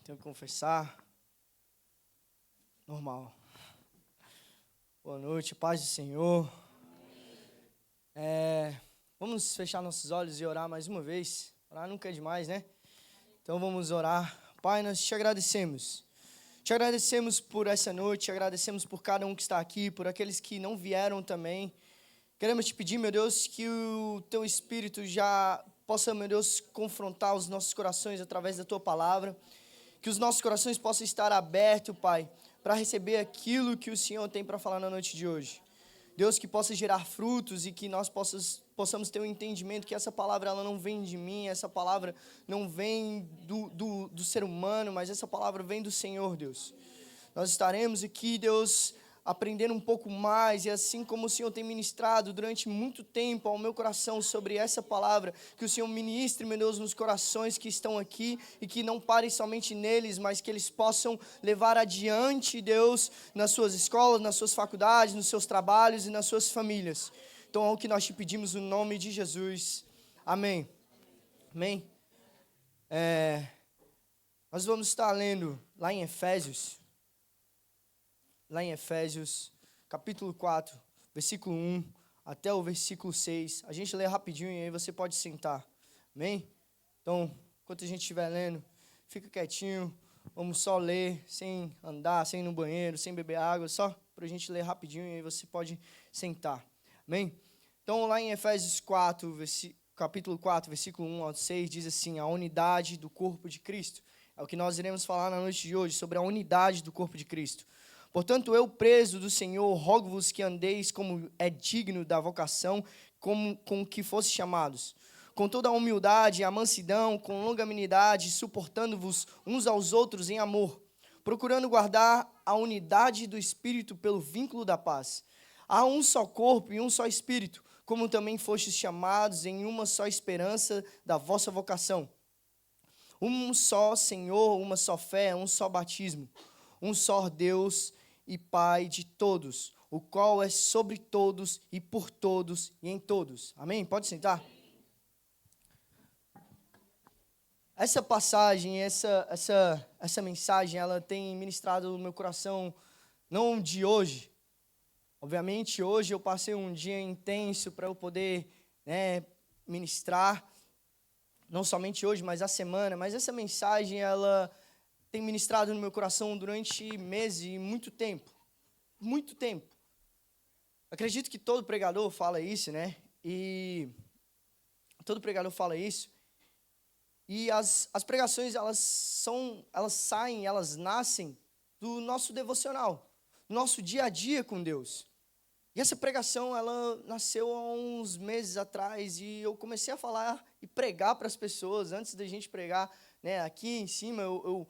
Tenho que confessar. Normal. Boa noite, paz do Senhor. Vamos fechar nossos olhos e orar mais uma vez. Orar nunca é demais, né? Então vamos orar. Pai, nós te agradecemos. Te agradecemos por essa noite, te agradecemos por cada um que está aqui, por aqueles que não vieram também. Queremos te pedir, meu Deus, que o teu Espírito já possa, meu Deus, confrontar os nossos corações através da tua palavra. Que os nossos corações possam estar abertos, Pai, para receber aquilo que o Senhor tem para falar na noite de hoje. Deus, que possa gerar frutos e que nós possamos ter um entendimento que essa palavra ela não vem de mim, essa palavra não vem do ser humano, mas essa palavra vem do Senhor, Deus. Nós estaremos aqui, Deus, aprendendo um pouco mais, e assim como o Senhor tem ministrado durante muito tempo ao meu coração sobre essa palavra, que o Senhor ministre, meu Deus, nos corações que estão aqui, e que não parem somente neles, mas que eles possam levar adiante, Deus, nas suas escolas, nas suas faculdades, nos seus trabalhos e nas suas famílias. Então é o que nós te pedimos no nome de Jesus. Amém. Amém. Nós vamos estar lendo lá em Efésios, capítulo 4, versículo 1 até o versículo 6. A gente lê rapidinho e aí você pode sentar. Amém? Então, enquanto a gente estiver lendo, fica quietinho. Vamos só ler, sem andar, sem ir no banheiro, sem beber água, só para a gente ler rapidinho e aí você pode sentar. Amém? Então, lá em Efésios 4, capítulo 4, versículo 1 ao 6, diz assim: a unidade do corpo de Cristo. É o que nós iremos falar na noite de hoje, sobre a unidade do corpo de Cristo. Portanto, eu, preso do Senhor, rogo-vos que andeis como é digno da vocação com que fosse chamados, com toda a humildade e a mansidão, com longanimidade, suportando-vos uns aos outros em amor, procurando guardar a unidade do Espírito pelo vínculo da paz. Há um só corpo e um só Espírito, como também fostes chamados em uma só esperança da vossa vocação. Um só Senhor, uma só fé, um só batismo, um só Deus e Pai de todos, o qual é sobre todos e por todos e em todos. Amém? Pode sentar. Essa passagem, essa mensagem, ela tem ministrado no meu coração, não de hoje. Obviamente, hoje eu passei um dia intenso para eu poder, ministrar, não somente hoje, mas a semana. Mas essa mensagem, ela tem ministrado no meu coração durante meses e muito tempo. Muito tempo. Acredito que todo pregador fala isso, né? E todo pregador fala isso. E as pregações, elas nascem do nosso devocional, do nosso dia a dia com Deus. E essa pregação, ela nasceu há uns meses atrás, e eu comecei a falar e pregar para as pessoas, antes da gente pregar, né? Aqui em cima, eu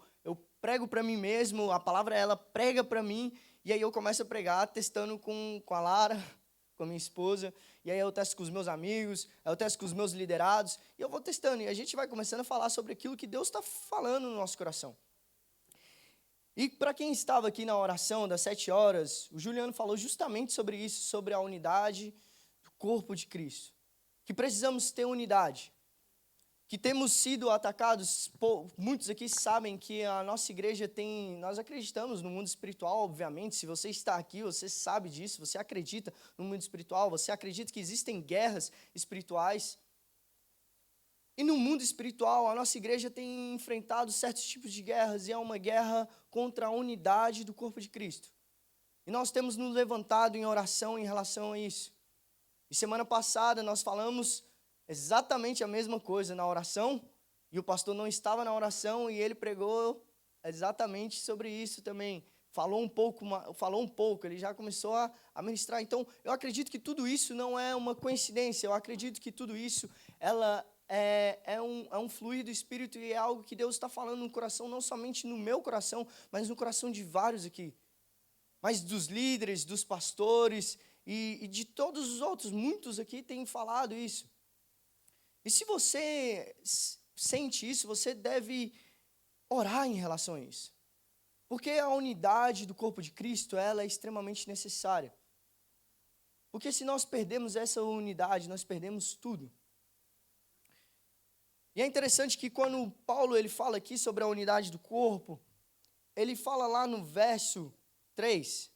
prego para mim mesmo, a palavra, ela prega para mim, e aí eu começo a pregar, testando com a Lara, com a minha esposa, e aí eu testo com os meus amigos, eu testo com os meus liderados, e eu vou testando, e a gente vai começando a falar sobre aquilo que Deus está falando no nosso coração. E para quem estava aqui na oração das 7 horas, o Juliano falou justamente sobre isso, sobre a unidade do corpo de Cristo. Que precisamos ter unidade. Que temos sido atacados, muitos aqui sabem que a nossa igreja nós acreditamos no mundo espiritual, obviamente. Se você está aqui, você sabe disso, você acredita no mundo espiritual, você acredita que existem guerras espirituais. E no mundo espiritual, a nossa igreja tem enfrentado certos tipos de guerras, e é uma guerra contra a unidade do corpo de Cristo. E nós temos nos levantado em oração em relação a isso. E semana passada nós falamos exatamente a mesma coisa na oração, e o pastor não estava na oração, e ele pregou exatamente sobre isso também. Falou um pouco, ele já começou a ministrar. Então, eu acredito que tudo isso não é uma coincidência, eu acredito que tudo isso é um fluir do Espírito, e é algo que Deus está falando no coração, não somente no meu coração, mas no coração de vários aqui. Mas dos líderes, dos pastores e de todos os outros, muitos aqui têm falado isso. E se você sente isso, você deve orar em relação a isso. Porque a unidade do corpo de Cristo, ela é extremamente necessária. Porque se nós perdemos essa unidade, nós perdemos tudo. E é interessante que quando Paulo ele fala aqui sobre a unidade do corpo, ele fala lá no verso 3,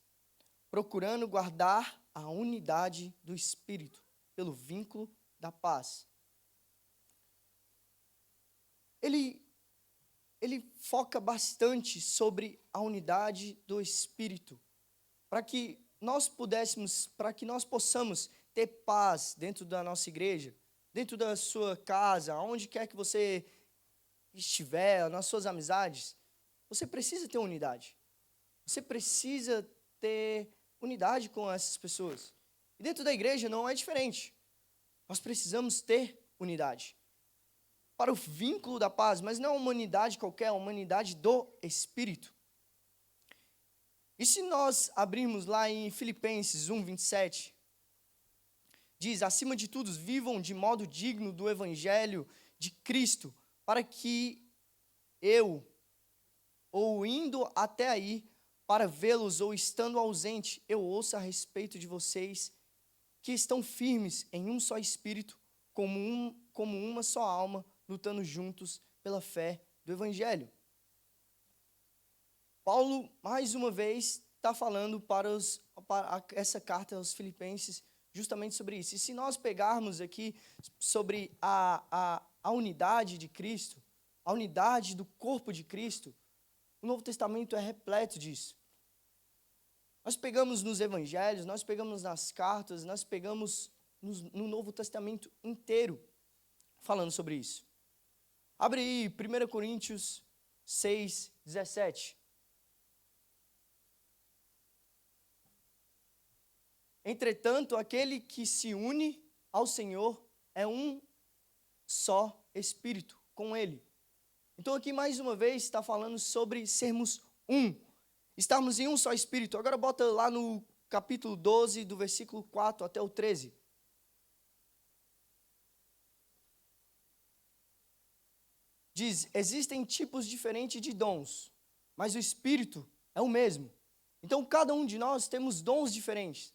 procurando guardar a unidade do Espírito, pelo vínculo da paz. Ele foca bastante sobre a unidade do Espírito, para que nós possamos ter paz dentro da nossa igreja, dentro da sua casa, aonde quer que você estiver, nas suas amizades. Você precisa ter unidade. Você precisa ter unidade com essas pessoas. E dentro da igreja não é diferente. Nós precisamos ter unidade. Para o vínculo da paz, mas não é uma unidade qualquer, é uma unidade do Espírito. E se nós abrirmos lá em Filipenses 1:27, diz, acima de tudo, vivam de modo digno do Evangelho de Cristo, para que eu, ou indo até aí, para vê-los, ou estando ausente, eu ouça a respeito de vocês, que estão firmes em um só Espírito, como uma só alma, lutando juntos pela fé do Evangelho. Paulo, mais uma vez, está falando para essa carta aos Filipenses, justamente sobre isso. E se nós pegarmos aqui sobre a unidade de Cristo, a unidade do corpo de Cristo, o Novo Testamento é repleto disso. Nós pegamos nos evangelhos, nós pegamos nas cartas, nós pegamos no Novo Testamento inteiro, falando sobre isso. Abre aí 1 Coríntios 6:17. Entretanto, aquele que se une ao Senhor é um só Espírito com Ele. Então aqui mais uma vez está falando sobre sermos um. Estarmos em um só Espírito. Agora bota lá no capítulo 12, do versículo 4 até o 13. Diz, existem tipos diferentes de dons, mas o Espírito é o mesmo. Então cada um de nós temos dons diferentes.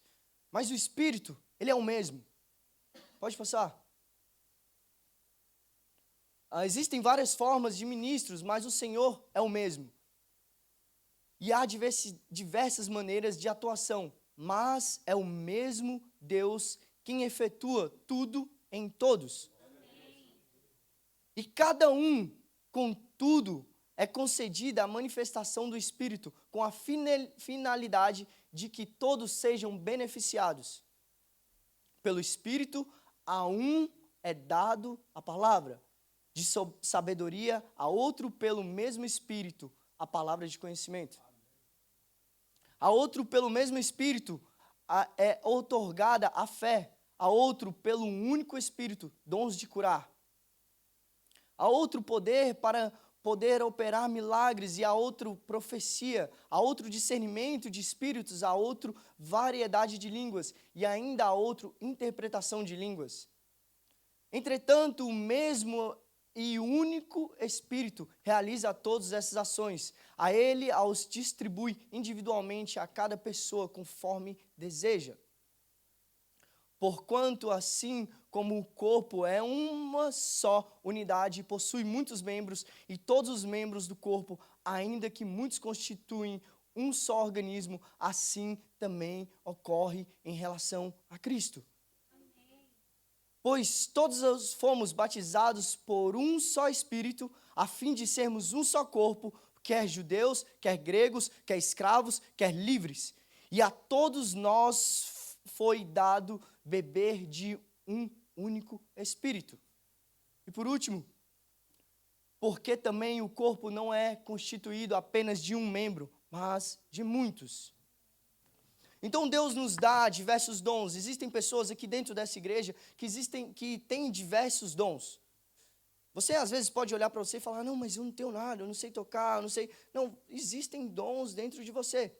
Mas o Espírito, ele é o mesmo. Pode passar. Existem várias formas de ministros, mas o Senhor é o mesmo. E há diversas maneiras de atuação, mas é o mesmo Deus quem efetua tudo em todos. E cada um, contudo, é concedida a manifestação do Espírito com a finalidade de que todos sejam beneficiados. Pelo Espírito, a um é dado a palavra de sabedoria, a outro pelo mesmo Espírito, a palavra de conhecimento. A outro pelo mesmo Espírito é outorgada a fé, a outro pelo único Espírito, dons de curar. A outro poder para poder operar milagres, e a outro profecia, a outro discernimento de espíritos, a outro variedade de línguas, e ainda a outro interpretação de línguas. Entretanto, o mesmo e único Espírito realiza todas essas ações. A Ele os distribui individualmente a cada pessoa conforme deseja. Porquanto, assim como o corpo é uma só unidade e possui muitos membros, e todos os membros do corpo, ainda que muitos constituem um só organismo, assim também ocorre em relação a Cristo. Amém. Pois todos fomos batizados por um só Espírito, a fim de sermos um só corpo, quer judeus, quer gregos, quer escravos, quer livres. E a todos nós foi dado beber de um único Espírito. E por último, porque também o corpo não é constituído apenas de um membro, mas de muitos. Então Deus nos dá diversos dons. Existem pessoas aqui dentro dessa igreja que têm diversos dons. Você às vezes pode olhar para você e falar, não, mas eu não tenho nada, eu não sei tocar, eu não sei. Não, existem dons dentro de você.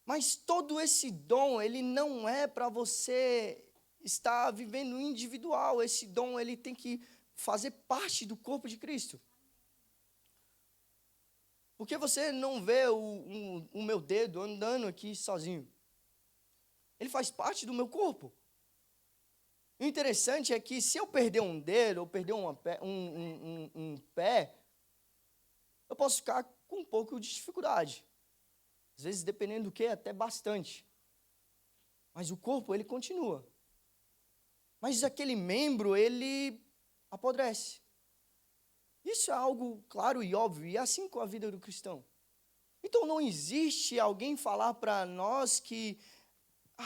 Mas todo esse dom, ele não é para você estar vivendo individual. Esse dom, ele tem que fazer parte do corpo de Cristo. Porque você não vê o meu dedo andando aqui sozinho. Ele faz parte do meu corpo. O interessante é que se eu perder um dedo ou perder um pé, eu posso ficar com um pouco de dificuldade. Às vezes, dependendo do que, até bastante. Mas o corpo, ele continua. Mas aquele membro, ele apodrece. Isso é algo claro e óbvio, e é assim com a vida do cristão. Então não existe alguém falar para nós que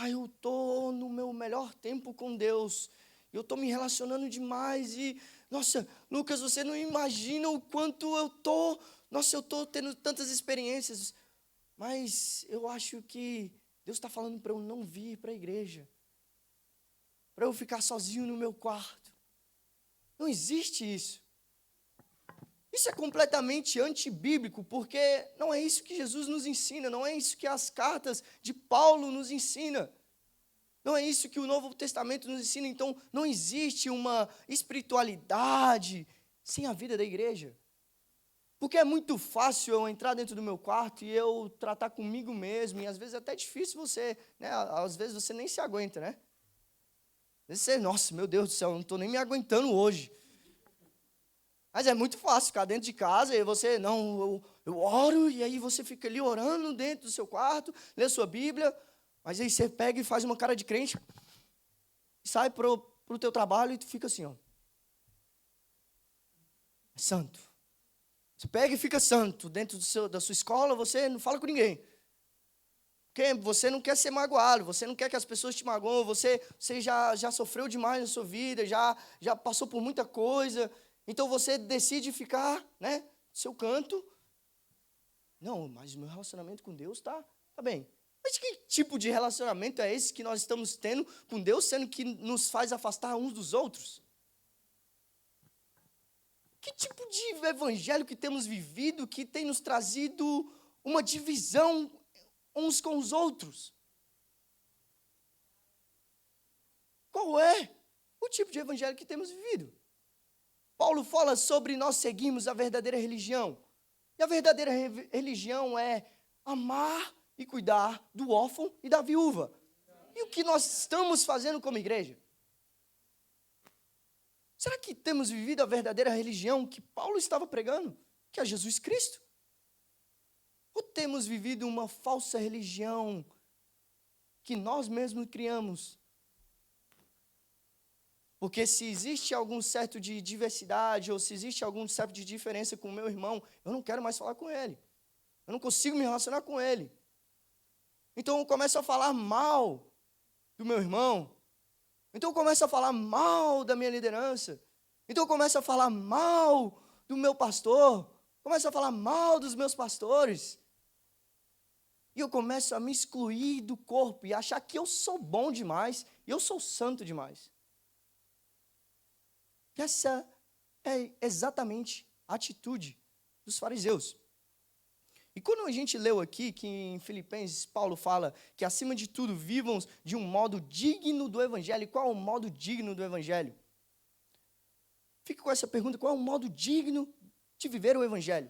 eu estou no meu melhor tempo com Deus, eu estou me relacionando demais e, nossa, Lucas, você não imagina o quanto eu estou tendo tantas experiências, mas eu acho que Deus está falando para eu não vir para a igreja, para eu ficar sozinho no meu quarto. Não existe isso. Isso é completamente antibíblico, porque não é isso que Jesus nos ensina, não é isso que as cartas de Paulo nos ensinam. Não é isso que o Novo Testamento nos ensina. Então, não existe uma espiritualidade sem a vida da igreja. Porque é muito fácil eu entrar dentro do meu quarto e eu tratar comigo mesmo, e às vezes é até difícil você, né? Às vezes você nem se aguenta, né? Às vezes você, nossa, meu Deus do céu, eu não estou nem me aguentando hoje. Mas é muito fácil ficar dentro de casa e você, não, eu oro, e aí você fica ali orando dentro do seu quarto, lê a sua Bíblia, mas aí você pega e faz uma cara de crente, sai para o teu trabalho e tu fica assim, ó. Santo. Você pega e fica santo. Dentro da sua escola, você não fala com ninguém. Porque você não quer ser magoado, você não quer que as pessoas te magoem, você já sofreu demais na sua vida, já passou por muita coisa. Então você decide ficar, né, no seu canto. Não, mas o meu relacionamento com Deus tá bem. Mas que tipo de relacionamento é esse que nós estamos tendo com Deus, sendo que nos faz afastar uns dos outros? Que tipo de evangelho que temos vivido que tem nos trazido uma divisão uns com os outros? Qual é o tipo de evangelho que temos vivido? Paulo fala sobre nós seguirmos a verdadeira religião. E a verdadeira religião é amar e cuidar do órfão e da viúva. E o que nós estamos fazendo como igreja? Será que temos vivido a verdadeira religião que Paulo estava pregando? Que é Jesus Cristo? Ou temos vivido uma falsa religião que nós mesmos criamos? Porque se existe algum certo de diversidade, ou se existe algum certo de diferença com o meu irmão, eu não quero mais falar com ele. Eu não consigo me relacionar com ele. Então eu começo a falar mal do meu irmão. Então eu começo a falar mal da minha liderança. Então eu começo a falar mal do meu pastor. Começo a falar mal dos meus pastores. E eu começo a me excluir do corpo e achar que eu sou bom demais e eu sou santo demais. Essa é exatamente a atitude dos fariseus. E quando a gente leu aqui que em Filipenses Paulo fala que acima de tudo vivam de um modo digno do evangelho. Qual é o modo digno do evangelho? Fica com essa pergunta, qual é o modo digno de viver o evangelho?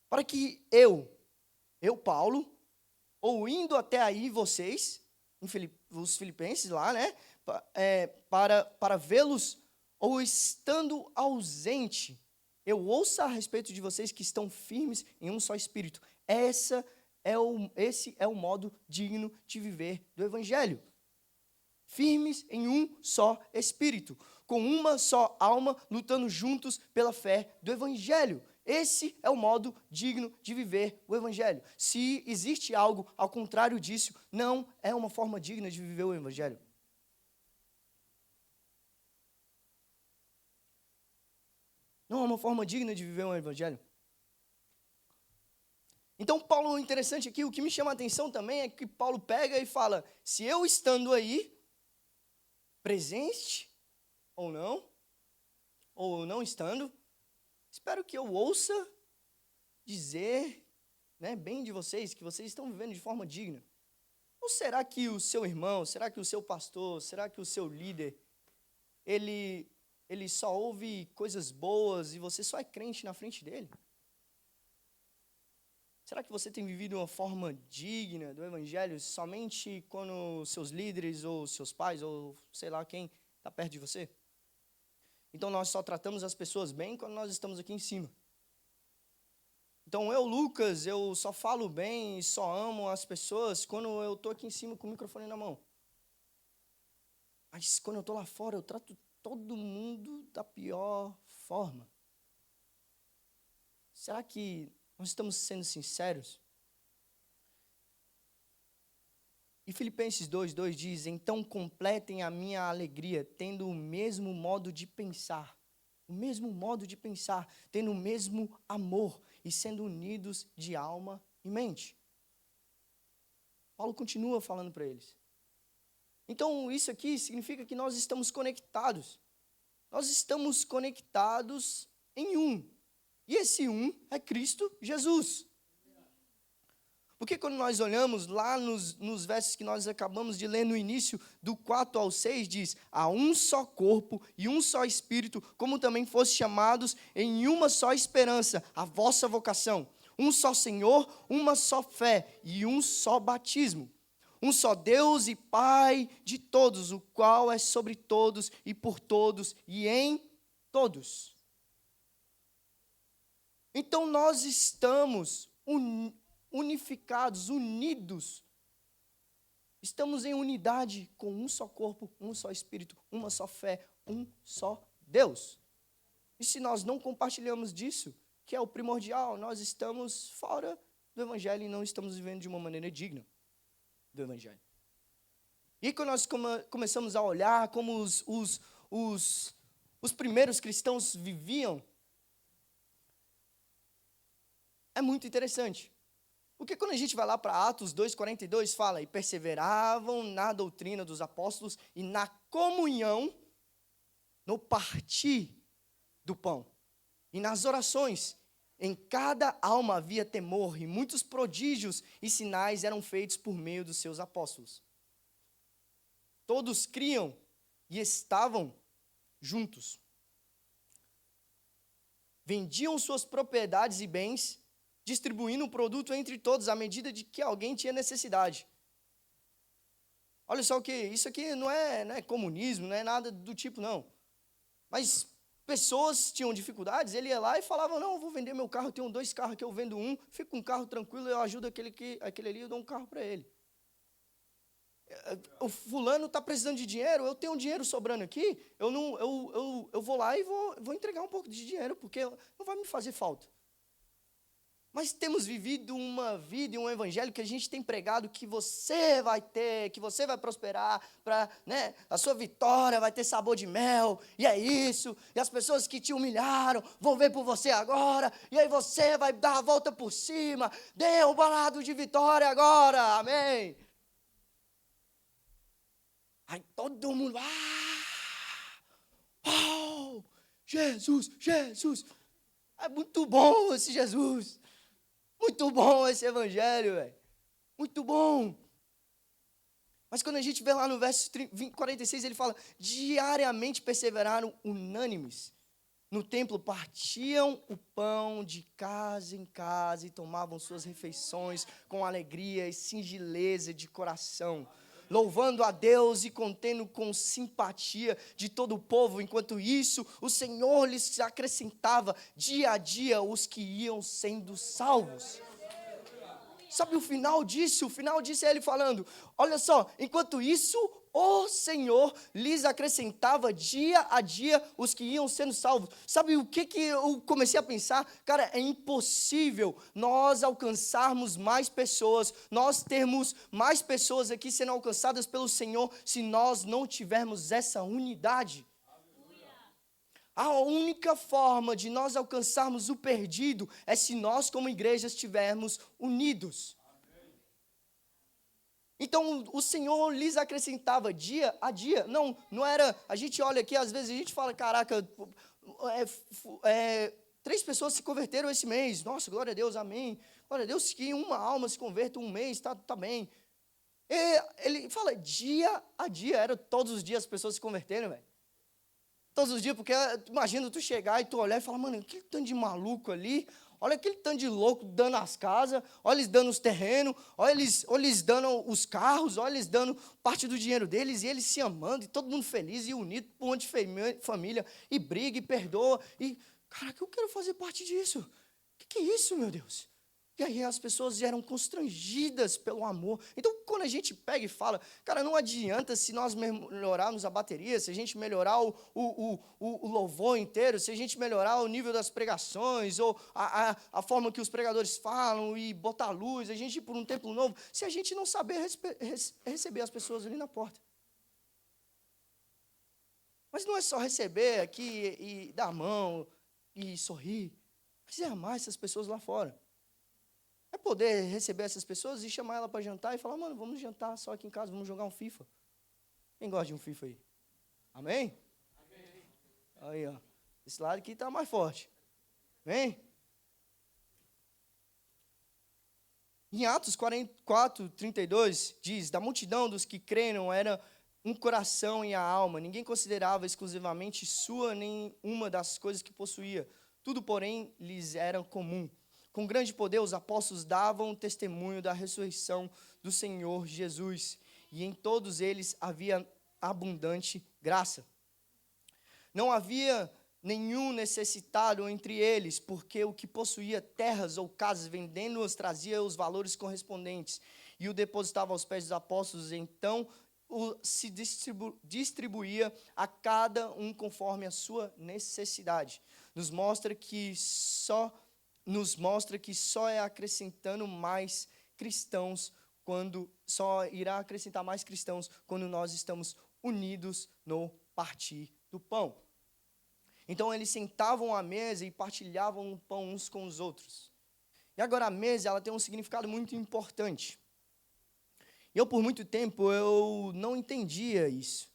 Para que eu Paulo, ou indo até aí vocês, os filipenses lá, né, para vê-los, ou estando ausente, eu ouça a respeito de vocês que estão firmes em um só espírito. Esse é o modo digno de viver do evangelho. Firmes em um só espírito, com uma só alma, lutando juntos pela fé do evangelho. Esse é o modo digno de viver o evangelho. Se existe algo ao contrário disso, não é uma forma digna de viver o evangelho. Não é uma forma digna de viver um evangelho. Então, Paulo, interessante aqui, o que me chama a atenção também é que Paulo pega e fala, se eu estando aí, presente ou não estando, espero que eu ouça dizer, né, bem de vocês, que vocês estão vivendo de forma digna. Ou será que o seu irmão, será que o seu pastor, será que o seu líder, ele só ouve coisas boas e você só é crente na frente dele? Será que você tem vivido uma forma digna do evangelho somente quando seus líderes ou seus pais ou sei lá quem está perto de você? Então nós só tratamos as pessoas bem quando nós estamos aqui em cima. Então eu, Lucas, eu só falo bem e só amo as pessoas quando eu estou aqui em cima com o microfone na mão. Mas quando eu estou lá fora, eu trato todo mundo da pior forma. Será que nós estamos sendo sinceros? E Filipenses 2:2 diz: então completem a minha alegria, tendo o mesmo modo de pensar. O mesmo modo de pensar, tendo o mesmo amor e sendo unidos de alma e mente. Paulo continua falando para eles. Então, isso aqui significa que nós estamos conectados. Nós estamos conectados em um. E esse um é Cristo Jesus. Porque quando nós olhamos lá nos versos que nós acabamos de ler no início, do 4 ao 6, diz: há um só corpo e um só Espírito, como também foste chamados em uma só esperança, a vossa vocação. Um só Senhor, uma só fé e um só batismo. Um só Deus e Pai de todos, o qual é sobre todos e por todos e em todos. Então nós estamos unificados, unidos. Estamos em unidade com um só corpo, um só Espírito, uma só fé, um só Deus. E se nós não compartilhamos disso, que é o primordial, nós estamos fora do Evangelho e não estamos vivendo de uma maneira digna do Evangelho. E quando nós começamos a olhar como os primeiros cristãos viviam, é muito interessante. Porque quando a gente vai lá para Atos 2:42, fala: e perseveravam na doutrina dos apóstolos e na comunhão, no partir do pão. E nas orações, em cada alma havia temor, e muitos prodígios e sinais eram feitos por meio dos seus apóstolos. Todos criam e estavam juntos. Vendiam suas propriedades e bens, distribuindo o produto entre todos à medida de que alguém tinha necessidade. Olha só o que, isso aqui não é comunismo, não é nada do tipo, não. Mas pessoas tinham dificuldades, ele ia lá e falava: não, eu vou vender meu carro, eu tenho 2 carros aqui, eu vendo um, fico com um carro tranquilo, eu ajudo aquele ali, eu dou um carro para ele. O fulano está precisando de dinheiro, eu tenho um dinheiro sobrando aqui, eu vou lá e vou entregar um pouco de dinheiro, porque não vai me fazer falta. Mas temos vivido uma vida e um evangelho que a gente tem pregado que você vai ter, que você vai prosperar, a sua vitória vai ter sabor de mel, e é isso, e as pessoas que te humilharam vão ver por você agora, e aí você vai dar a volta por cima, dê um balado de vitória agora, amém? Aí todo mundo, oh, Jesus, Jesus, é muito bom esse Jesus. Muito bom esse evangelho, velho. Muito bom. Mas quando a gente vê lá no verso 46, ele fala: diariamente perseveraram unânimes. No templo partiam o pão de casa em casa e tomavam suas refeições com alegria e singeleza de coração, louvando a Deus e contendo com simpatia de todo o povo. Enquanto isso, o Senhor lhes acrescentava dia a dia os que iam sendo salvos. Sabe o final disso? O final disso é ele falando: olha só, enquanto isso, o Senhor lhes acrescentava dia a dia os que iam sendo salvos. Sabe o que eu comecei a pensar? Cara, é impossível nós alcançarmos mais pessoas, nós termos mais pessoas aqui sendo alcançadas pelo Senhor, se nós não tivermos essa unidade. A única forma de nós alcançarmos o perdido é se nós, como igreja, estivermos unidos. Então, o Senhor lhes acrescentava dia a dia. Não era... A gente olha aqui, às vezes a gente fala: caraca, 3 pessoas se converteram esse mês. Nossa, glória a Deus, amém. Glória a Deus que uma alma se converta um mês, tá bem. Ele fala dia a dia. Era todos os dias as pessoas se converterem, velho. Todos os dias, porque imagina tu chegar e tu olhar e falar: mano, que tanto de maluco ali, Olha aquele tanto de louco dando as casas, olha eles dando os terrenos, olha eles dando os carros, olha eles dando parte do dinheiro deles, e eles se amando, e todo mundo feliz e unido, por um monte de família, e briga, e perdoa, e, cara, que eu quero fazer parte disso. Que é isso, meu Deus? E aí as pessoas eram constrangidas pelo amor. Então, quando a gente pega e fala, cara, não adianta se nós melhorarmos a bateria, se a gente melhorar o louvor inteiro, se a gente melhorar o nível das pregações, ou a forma que os pregadores falam, e botar luz, a gente ir por um templo novo, se a gente não saber receber as pessoas ali na porta. Mas não é só receber aqui e dar a mão e sorrir, mas é amar essas pessoas lá fora. É poder receber essas pessoas e chamar ela para jantar e falar, mano, vamos jantar só aqui em casa, vamos jogar um FIFA. Quem gosta de um FIFA aí? Amém? Amém. Aí, ó. Esse lado aqui está mais forte. Amém? Em Atos 44, 32, diz, da multidão dos que creram era um coração e a alma. Ninguém considerava exclusivamente sua nem uma das coisas que possuía. Tudo, porém, lhes era comum. Com grande poder, os apóstolos davam testemunho da ressurreição do Senhor Jesus, e em todos eles havia abundante graça. Não havia nenhum necessitado entre eles, porque o que possuía terras ou casas, vendendo-as, trazia os valores correspondentes, e o depositava aos pés dos apóstolos, então se distribuía a cada um conforme a sua necessidade. Nos mostra que só é acrescentando mais cristãos só irá acrescentar mais cristãos quando nós estamos unidos no partir do pão. Então eles sentavam à mesa e partilhavam o pão uns com os outros. E agora a mesa, ela tem um significado muito importante. E por muito tempo eu não entendia isso.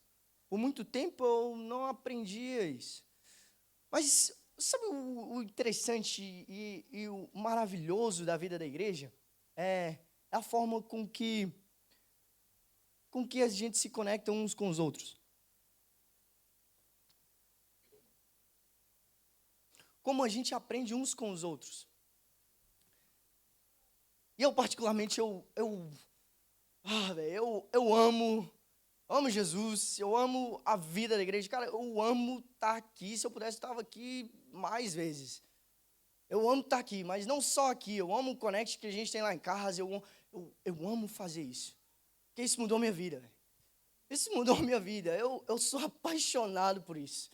Por muito tempo eu não aprendia isso. Mas sabe o interessante e o maravilhoso da vida da igreja? É a forma com que a gente se conecta uns com os outros. Como a gente aprende uns com os outros. E eu, particularmente, eu amo Jesus, eu amo a vida da igreja. Cara, eu amo estar aqui. Se eu pudesse, eu estava aqui mais vezes. Eu amo estar aqui, mas não só aqui. Eu amo o Connect que a gente tem lá em casa. Eu amo fazer isso. Porque isso mudou minha vida. Véio. Isso mudou minha vida. Eu sou apaixonado por isso.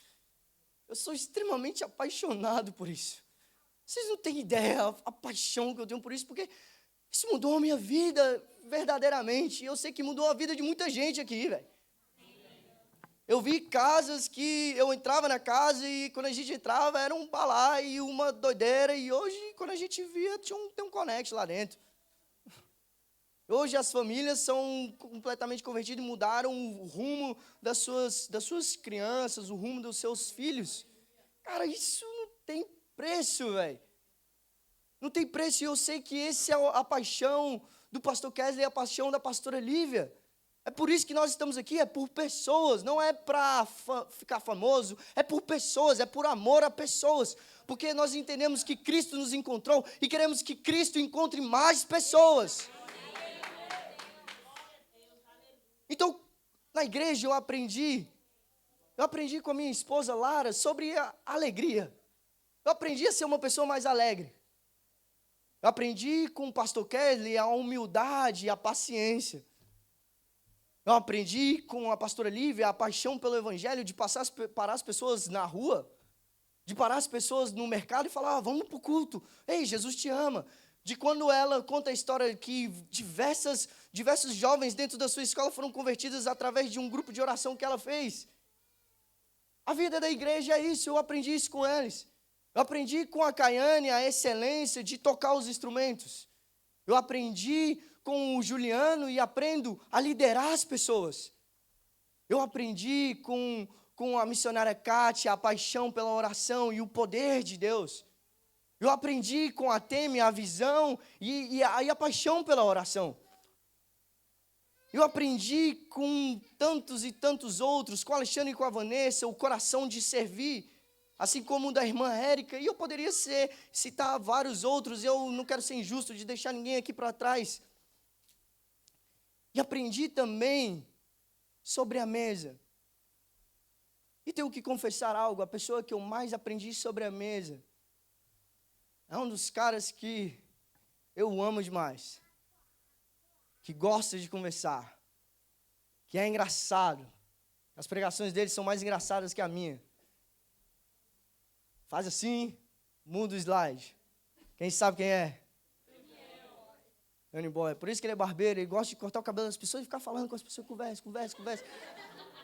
Eu sou extremamente apaixonado por isso. Vocês não têm ideia a paixão que eu tenho por isso, porque isso mudou a minha vida verdadeiramente. E eu sei que mudou a vida de muita gente aqui, velho. Eu vi casas que eu entrava na casa e quando a gente entrava era um balaio e uma doideira. E hoje, quando a gente via, tem um Connect lá dentro. Hoje as famílias são completamente convertidas e mudaram o rumo das suas crianças, o rumo dos seus filhos. Cara, isso não tem preço, velho. Não tem preço. E eu sei que essa é a paixão do pastor Kesley e a paixão da pastora Lívia. É por isso que nós estamos aqui, é por pessoas, não é para ficar famoso, é por pessoas, é por amor a pessoas, porque nós entendemos que Cristo nos encontrou e queremos que Cristo encontre mais pessoas. Então, na igreja eu aprendi com a minha esposa Lara sobre a alegria. Eu aprendi a ser uma pessoa mais alegre. Eu aprendi com o pastor Kesley a humildade e a paciência. Eu aprendi com a pastora Lívia a paixão pelo evangelho, de parar as pessoas na rua, de parar as pessoas no mercado e falar, vamos para o culto. Ei, Jesus te ama. De quando ela conta a história que diversos jovens dentro da sua escola foram convertidos através de um grupo de oração que ela fez. A vida da igreja é isso, eu aprendi isso com eles. Eu aprendi com a Caiane a excelência de tocar os instrumentos. Eu aprendi com o Juliano e aprendo a liderar as pessoas. Eu aprendi com a missionária Kátia a paixão pela oração e o poder de Deus. Eu aprendi com a Temi a visão e a paixão pela oração. Eu aprendi com tantos e tantos outros, com a Alexandre e com a Vanessa, o coração de servir. assim como o da irmã Érica, e eu poderia citar vários outros, eu não quero ser injusto de deixar ninguém aqui para trás. E aprendi também sobre a mesa. E tenho que confessar algo, a pessoa que eu mais aprendi sobre a mesa é um dos caras que eu amo demais, que gosta de conversar, que é engraçado. As pregações dele são mais engraçadas que a minha. Faz assim, muda o slide. Quem sabe quem é? Danny Boy. Por isso que ele é barbeiro, ele gosta de cortar o cabelo das pessoas e ficar falando com as pessoas, conversa.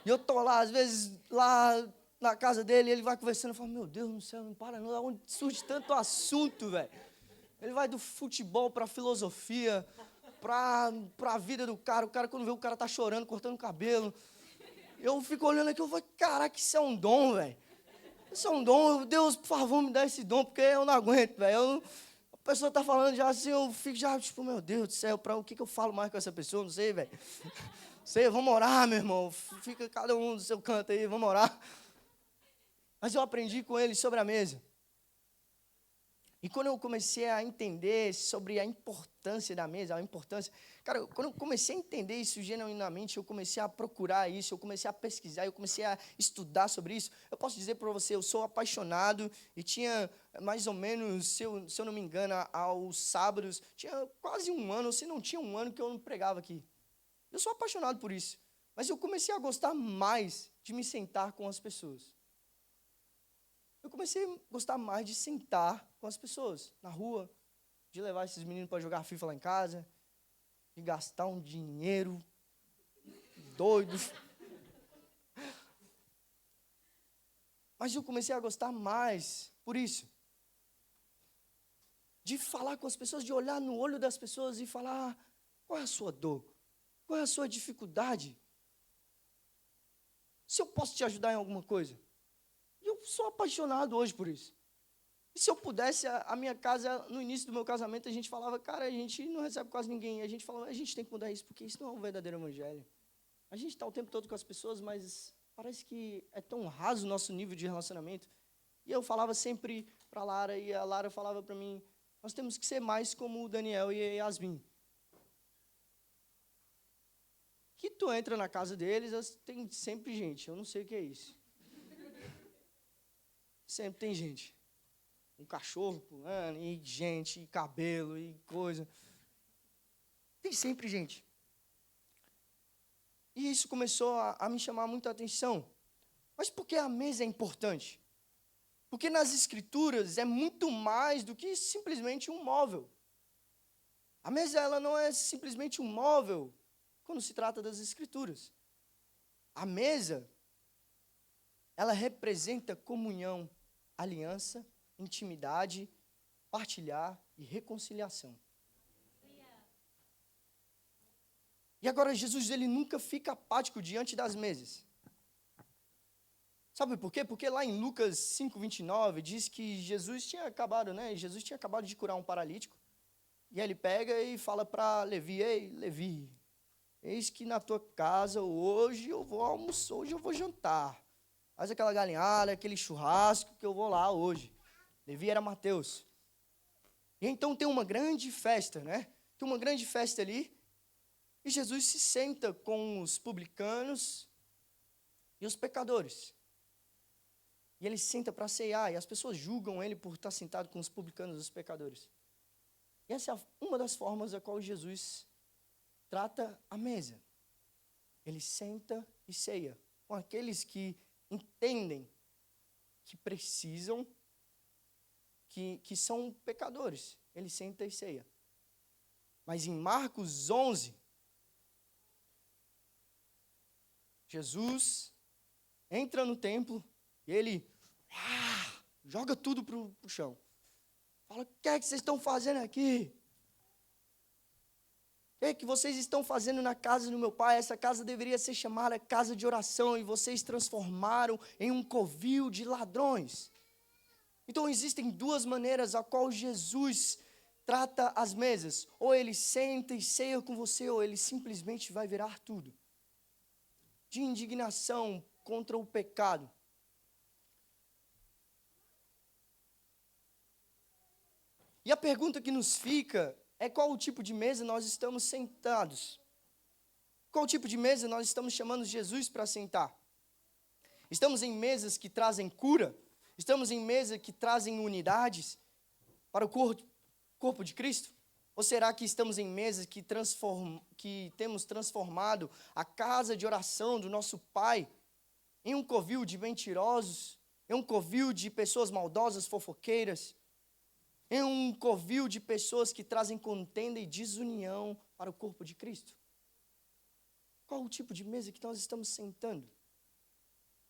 E eu tô lá, às vezes, lá na casa dele, ele vai conversando, eu falo, meu Deus do céu, não para não, onde surge tanto assunto, velho? Ele vai do futebol pra filosofia, pra vida do cara. O cara, quando vê, o cara tá chorando, cortando o cabelo. Eu fico olhando aqui, eu falo, caraca, isso é um dom, velho. Isso é um dom, Deus, por favor, me dá esse dom, porque eu não aguento, velho. A pessoa tá falando já assim, eu fico já, tipo, meu Deus do céu, o que eu falo mais com essa pessoa? Não sei, velho. Sei, vamos orar, meu irmão. Fica cada um do seu canto aí, vamos orar. Mas eu aprendi com ele sobre a mesa. E quando eu comecei a entender sobre a importância da mesa, cara, quando eu comecei a entender isso genuinamente, eu comecei a procurar isso, eu comecei a pesquisar, eu comecei a estudar sobre isso. Eu posso dizer para você, eu sou apaixonado e tinha mais ou menos, se eu não me engano, aos sábados, tinha quase um ano, se não tinha um ano que eu não pregava aqui. Eu sou apaixonado por isso. Mas eu comecei a gostar mais de me sentar com as pessoas. Eu comecei a gostar mais de sentar com as pessoas na rua, de levar esses meninos para jogar FIFA lá em casa, de gastar um dinheiro doido. Mas eu comecei a gostar mais por isso. De falar com as pessoas, de olhar no olho das pessoas e falar, qual é a sua dor? Qual é a sua dificuldade? Se eu posso te ajudar em alguma coisa? Eu sou apaixonado hoje por isso. E se eu pudesse, a minha casa, no início do meu casamento, a gente falava, cara, a gente não recebe quase ninguém. A gente falava, a gente tem que mudar isso, porque isso não é um verdadeiro evangelho. A gente está o tempo todo com as pessoas, mas parece que é tão raso o nosso nível de relacionamento. E eu falava sempre para a Lara, e a Lara falava para mim, nós temos que ser mais como o Daniel e a Yasmin. Que tu entra na casa deles, tem sempre gente, eu não sei o que é isso. Sempre tem gente. Um cachorro pulando, e gente, e cabelo, e coisa. Tem sempre gente. E isso começou a me chamar muita atenção. Mas por que a mesa é importante? Porque nas Escrituras é muito mais do que simplesmente um móvel. A mesa, ela não é simplesmente um móvel quando se trata das Escrituras. A mesa, ela representa comunhão, aliança, intimidade, partilhar e reconciliação. E agora Jesus, ele nunca fica apático diante das mesas. Sabe por quê? Porque lá em Lucas 5:29 diz que Jesus tinha acabado de curar um paralítico. E ele pega e fala para Levi, ei, Levi, eis que na tua casa hoje eu vou almoçar, hoje eu vou jantar. Faz aquela galinhada, aquele churrasco que eu vou lá hoje. Levi era Mateus. E então tem uma grande festa, né? Tem uma grande festa ali. E Jesus se senta com os publicanos e os pecadores. E ele senta para ceiar. E as pessoas julgam ele por estar sentado com os publicanos e os pecadores. E essa é uma das formas a qual Jesus trata a mesa. Ele senta e ceia com aqueles que entendem que precisam, que são pecadores. Ele senta e ceia. Mas em Marcos 11, Jesus entra no templo e ele joga tudo para o chão. Fala, o que é que vocês estão fazendo aqui? O que é que vocês estão fazendo na casa do meu pai? Essa casa deveria ser chamada casa de oração e vocês transformaram em um covil de ladrões. Então existem duas maneiras a qual Jesus trata as mesas. Ou ele senta e ceia com você, ou ele simplesmente vai virar tudo. De indignação contra o pecado. E a pergunta que nos fica é qual o tipo de mesa nós estamos sentados? Qual tipo de mesa nós estamos chamando Jesus para sentar? Estamos em mesas que trazem cura? Estamos em mesas que trazem unidades para o corpo de Cristo? Ou será que estamos em mesas que temos transformado a casa de oração do nosso Pai em um covil de mentirosos, em um covil de pessoas maldosas, fofoqueiras, em um covil de pessoas que trazem contenda e desunião para o corpo de Cristo? Qual o tipo de mesa que nós estamos sentando?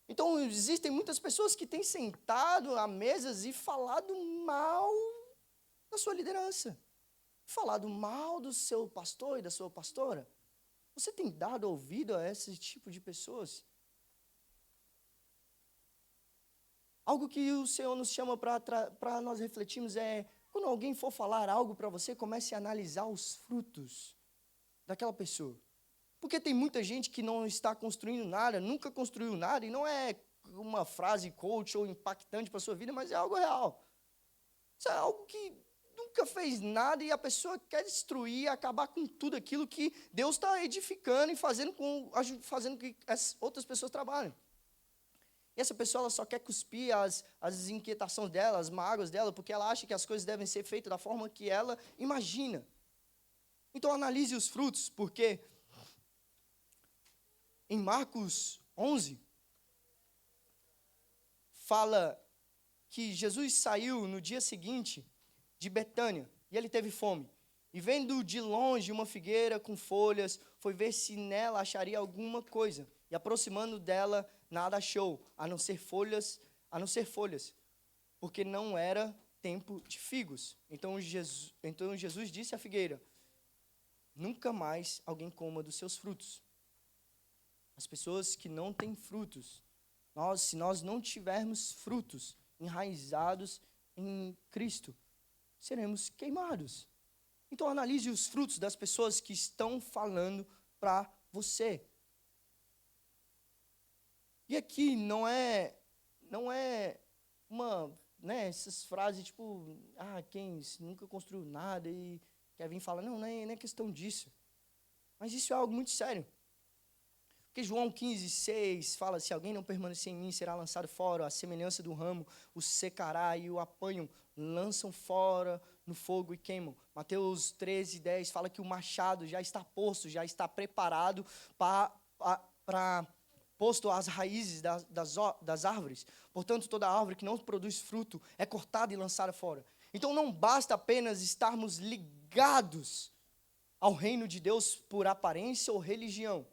Então, existem muitas pessoas que têm sentado a mesas e falado mal da sua liderança, falado mal do seu pastor e da sua pastora. Você tem dado ouvido a esse tipo de pessoas? Algo que o Senhor nos chama para nós refletirmos é, quando alguém for falar algo para você, comece a analisar os frutos daquela pessoa. Porque tem muita gente que não está construindo nada, nunca construiu nada, e não é uma frase coach ou impactante para a sua vida, mas é algo real. Isso é algo que nunca fez nada e a pessoa quer destruir, acabar com tudo aquilo que Deus está edificando e fazendo com que as outras pessoas trabalhem. E essa pessoa ela só quer cuspir as inquietações dela, as mágoas dela, porque ela acha que as coisas devem ser feitas da forma que ela imagina. Então analise os frutos, porque em Marcos 11, fala que Jesus saiu no dia seguinte de Betânia, e ele teve fome. E vendo de longe uma figueira com folhas, foi ver se nela acharia alguma coisa. E aproximando dela, nada achou, a não ser folhas, porque não era tempo de figos. Então Jesus disse à figueira: nunca mais alguém coma dos seus frutos. As pessoas que não têm frutos, se nós não tivermos frutos enraizados em Cristo, seremos queimados. Então analise os frutos das pessoas que estão falando para você. E aqui não é uma, essas frases tipo, quem nunca construiu nada e quer vir falar, não é questão disso. Mas isso é algo muito sério. Porque João 15:6 fala, se alguém não permanecer em mim, será lançado fora, a semelhança do ramo, o secará e o apanham, lançam fora no fogo e queimam. Mateus 13:10 fala que o machado já está posto, já está preparado para posto às raízes das árvores. Portanto, toda árvore que não produz fruto é cortada e lançada fora. Então, não basta apenas estarmos ligados ao reino de Deus por aparência ou religião.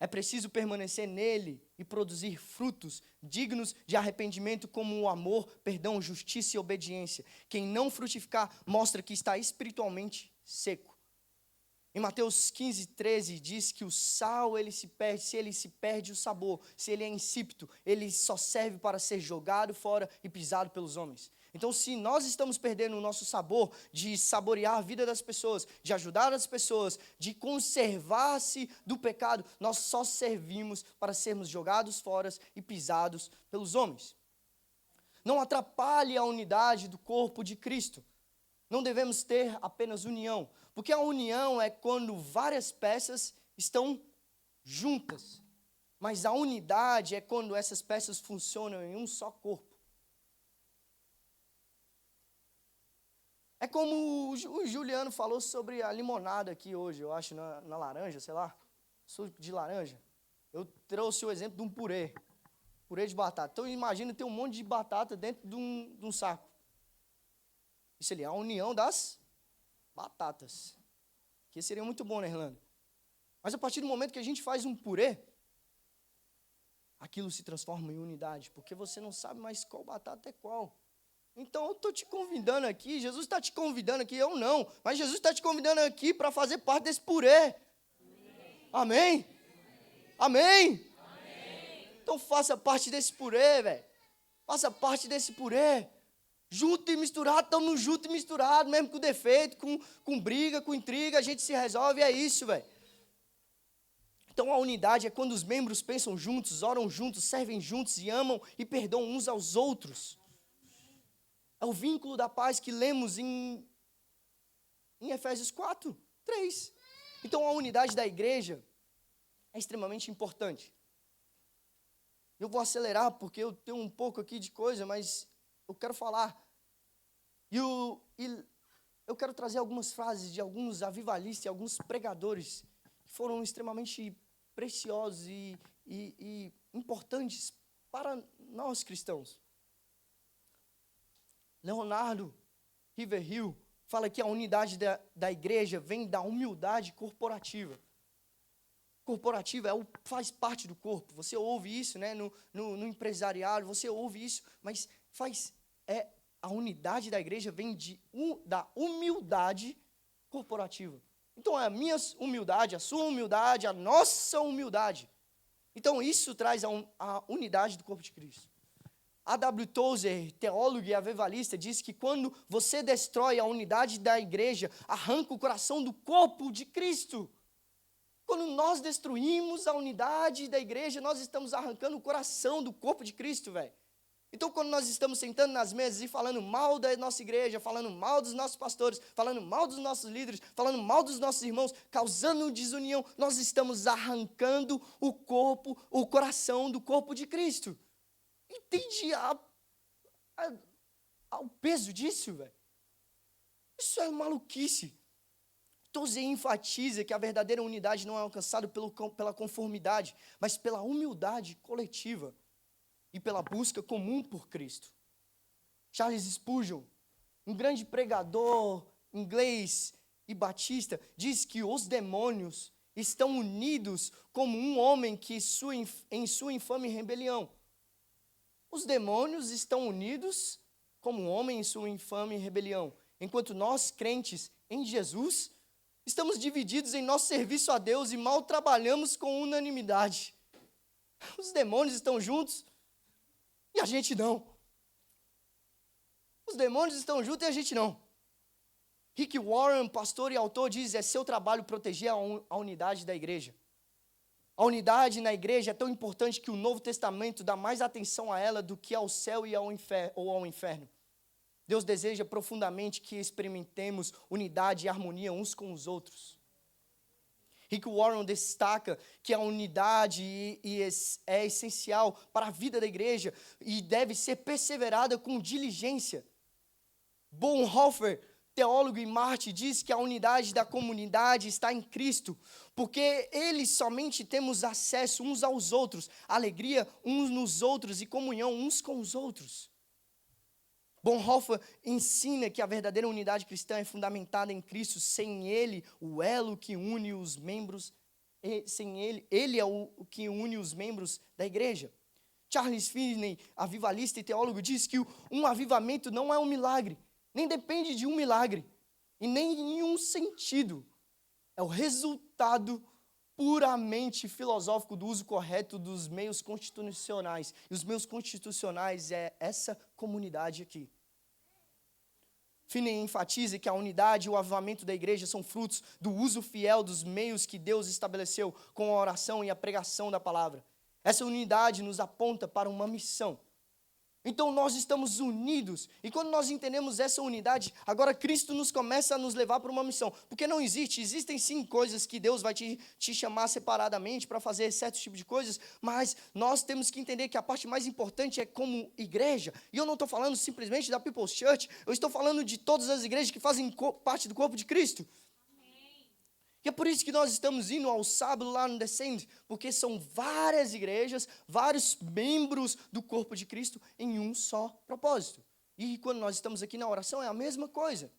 É preciso permanecer nele e produzir frutos dignos de arrependimento, como o amor, perdão, justiça e obediência. Quem não frutificar mostra que está espiritualmente seco. Em Mateus 15:13 diz que o sal se ele se perde o sabor, se ele é insípido, ele só serve para ser jogado fora e pisado pelos homens. Então, se nós estamos perdendo o nosso sabor de saborear a vida das pessoas, de ajudar as pessoas, de conservar-se do pecado, nós só servimos para sermos jogados fora e pisados pelos homens. Não atrapalhe a unidade do corpo de Cristo. Não devemos ter apenas união, porque a união é quando várias peças estão juntas, mas a unidade é quando essas peças funcionam em um só corpo. É como o Juliano falou sobre a limonada aqui hoje, eu acho, na laranja, sei lá, suco de laranja. Eu trouxe o exemplo de um purê de batata. Então, imagina ter um monte de batata dentro de um saco. Isso ali é a união das batatas. Que seria muito bom, né, Irlanda? Mas a partir do momento que a gente faz um purê, aquilo se transforma em unidade, porque você não sabe mais qual batata é qual. Então, eu estou te convidando aqui, Jesus está te convidando aqui, eu não, mas Jesus está te convidando aqui para fazer parte desse purê. Amém? Amém? Então, faça parte desse purê, velho. Faça parte desse purê. Junto e misturado, estamos junto e misturado, mesmo com defeito, com briga, com intriga, a gente se resolve, é isso, velho. Então, a unidade é quando os membros pensam juntos, oram juntos, servem juntos e amam e perdoam uns aos outros. É o vínculo da paz que lemos em Efésios 4:3. Então, a unidade da igreja é extremamente importante. Eu vou acelerar porque eu tenho um pouco aqui de coisa, mas eu quero falar. E eu quero trazer algumas frases de alguns avivalistas e alguns pregadores que foram extremamente preciosos e importantes para nós cristãos. Leonardo Ravenhill fala que a unidade da igreja vem da humildade corporativa. Corporativa faz parte do corpo. Você ouve isso, né, no empresariado, você ouve isso, mas a unidade da igreja vem da humildade corporativa. Então, é a minha humildade, a sua humildade, a nossa humildade. Então, isso traz a unidade do corpo de Cristo. A.W. Tozer, teólogo e avivalista, diz que quando você destrói a unidade da igreja, arranca o coração do corpo de Cristo. Quando nós destruímos a unidade da igreja, nós estamos arrancando o coração do corpo de Cristo, velho. Então, quando nós estamos sentando nas mesas e falando mal da nossa igreja, falando mal dos nossos pastores, falando mal dos nossos líderes, falando mal dos nossos irmãos, causando desunião, nós estamos arrancando o coração do corpo de Cristo. Entende o peso disso, velho? Isso é maluquice. Tozer enfatiza que a verdadeira unidade não é alcançada pela conformidade, mas pela humildade coletiva e pela busca comum por Cristo. Charles Spurgeon, um grande pregador inglês e batista, diz que os demônios estão unidos como um homem que em sua infame rebelião. Os demônios estão unidos como um homem em sua infame rebelião, enquanto nós, crentes em Jesus, estamos divididos em nosso serviço a Deus e mal trabalhamos com unanimidade. Os demônios estão juntos e a gente não. Os demônios estão juntos e a gente não. Rick Warren, pastor e autor, diz: é seu trabalho proteger a unidade da igreja. A unidade na igreja é tão importante que o Novo Testamento dá mais atenção a ela do que ao céu e ao inferno. Deus deseja profundamente que experimentemos unidade e harmonia uns com os outros. Rick Warren destaca que a unidade é essencial para a vida da igreja e deve ser perseverada com diligência. Bonhoeffer, teólogo e mártir, diz que a unidade da comunidade está em Cristo, porque ele somente temos acesso uns aos outros, alegria uns nos outros e comunhão uns com os outros. Bonhoeffer ensina que a verdadeira unidade cristã é fundamentada em Cristo. Sem Ele, o elo que une os membros, sem Ele é o que une os membros da igreja. Charles Finney, avivalista e teólogo, diz que um avivamento não é um milagre, nem depende de um milagre, e nem em nenhum sentido. É o resultado puramente filosófico do uso correto dos meios constitucionais. E os meios constitucionais é essa comunidade aqui. Finney enfatiza que a unidade e o avivamento da igreja são frutos do uso fiel dos meios que Deus estabeleceu com a oração e a pregação da palavra. Essa unidade nos aponta para uma missão. Então nós estamos unidos, e quando nós entendemos essa unidade, agora Cristo nos começa a nos levar para uma missão, porque existem sim coisas que Deus vai te chamar separadamente para fazer certos tipos de coisas, mas nós temos que entender que a parte mais importante é como igreja, e eu não estou falando simplesmente da People's Church, eu estou falando de todas as igrejas que fazem parte do corpo de Cristo. E é por isso que nós estamos indo ao sábado lá no Descend, porque são várias igrejas, vários membros do corpo de Cristo em um só propósito. E quando nós estamos aqui na oração é a mesma coisa.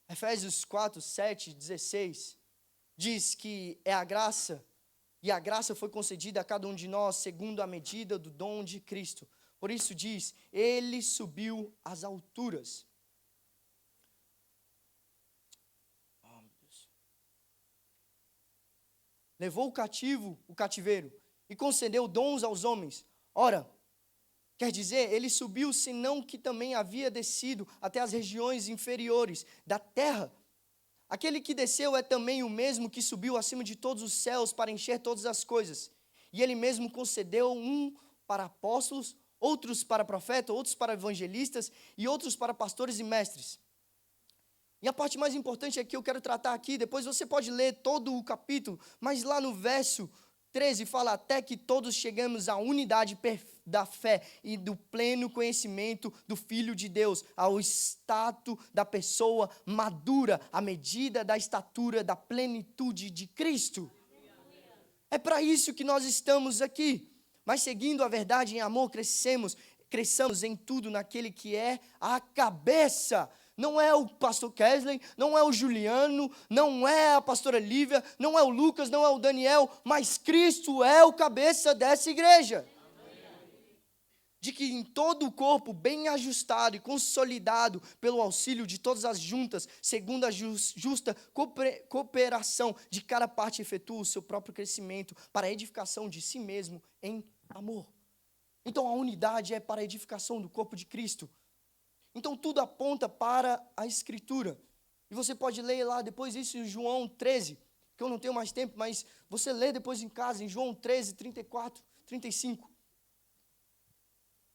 Efésios 4, 7, 16 diz que é a graça, e a graça foi concedida a cada um de nós segundo a medida do dom de Cristo. Por isso diz, Ele subiu às alturas. Levou o cativeiro, e concedeu dons aos homens. Ora, quer dizer, ele subiu, senão que também havia descido até as regiões inferiores da terra. Aquele que desceu é também o mesmo que subiu acima de todos os céus para encher todas as coisas. E ele mesmo concedeu para apóstolos, outros para profeta, outros para evangelistas e outros para pastores e mestres. E a parte mais importante é que eu quero tratar aqui, depois você pode ler todo o capítulo, mas lá no verso 13 fala: até que todos chegamos à unidade da fé e do pleno conhecimento do Filho de Deus, ao status da pessoa madura, à medida da estatura da plenitude de Cristo. É para isso que nós estamos aqui. Mas seguindo a verdade em amor, cresçamos em tudo naquele que é a cabeça. Não é o pastor Kesley, não é o Juliano, não é a pastora Lívia, não é o Lucas, não é o Daniel, mas Cristo é o cabeça dessa igreja. De que em todo o corpo, bem ajustado e consolidado pelo auxílio de todas as juntas, segundo a justa cooperação de cada parte, efetua o seu próprio crescimento para a edificação de si mesmo em amor. Então a unidade é para a edificação do corpo de Cristo. Então tudo aponta para a Escritura. E você pode ler lá depois isso em João 13, que eu não tenho mais tempo, mas você lê depois em casa, em João 13, 34, 35.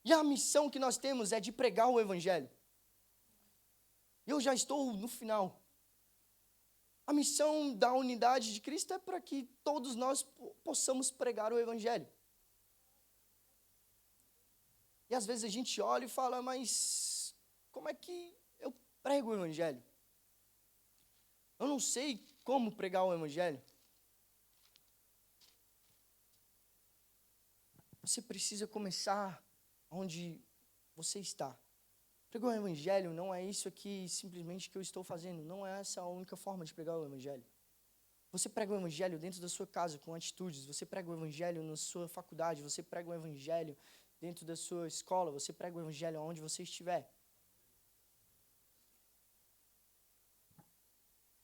E a missão que nós temos é de pregar o Evangelho. Eu já estou no final. A missão da unidade de Cristo é para que todos nós possamos pregar o Evangelho. E às vezes a gente olha e fala, mas como é que eu prego o Evangelho? Eu não sei como pregar o Evangelho. Você precisa começar onde você está. Pregar o Evangelho não é isso aqui simplesmente que eu estou fazendo. Não é essa a única forma de pregar o Evangelho. Você prega o Evangelho dentro da sua casa com atitudes. Você prega o Evangelho na sua faculdade. Você prega o Evangelho dentro da sua escola. Você prega o Evangelho onde você estiver.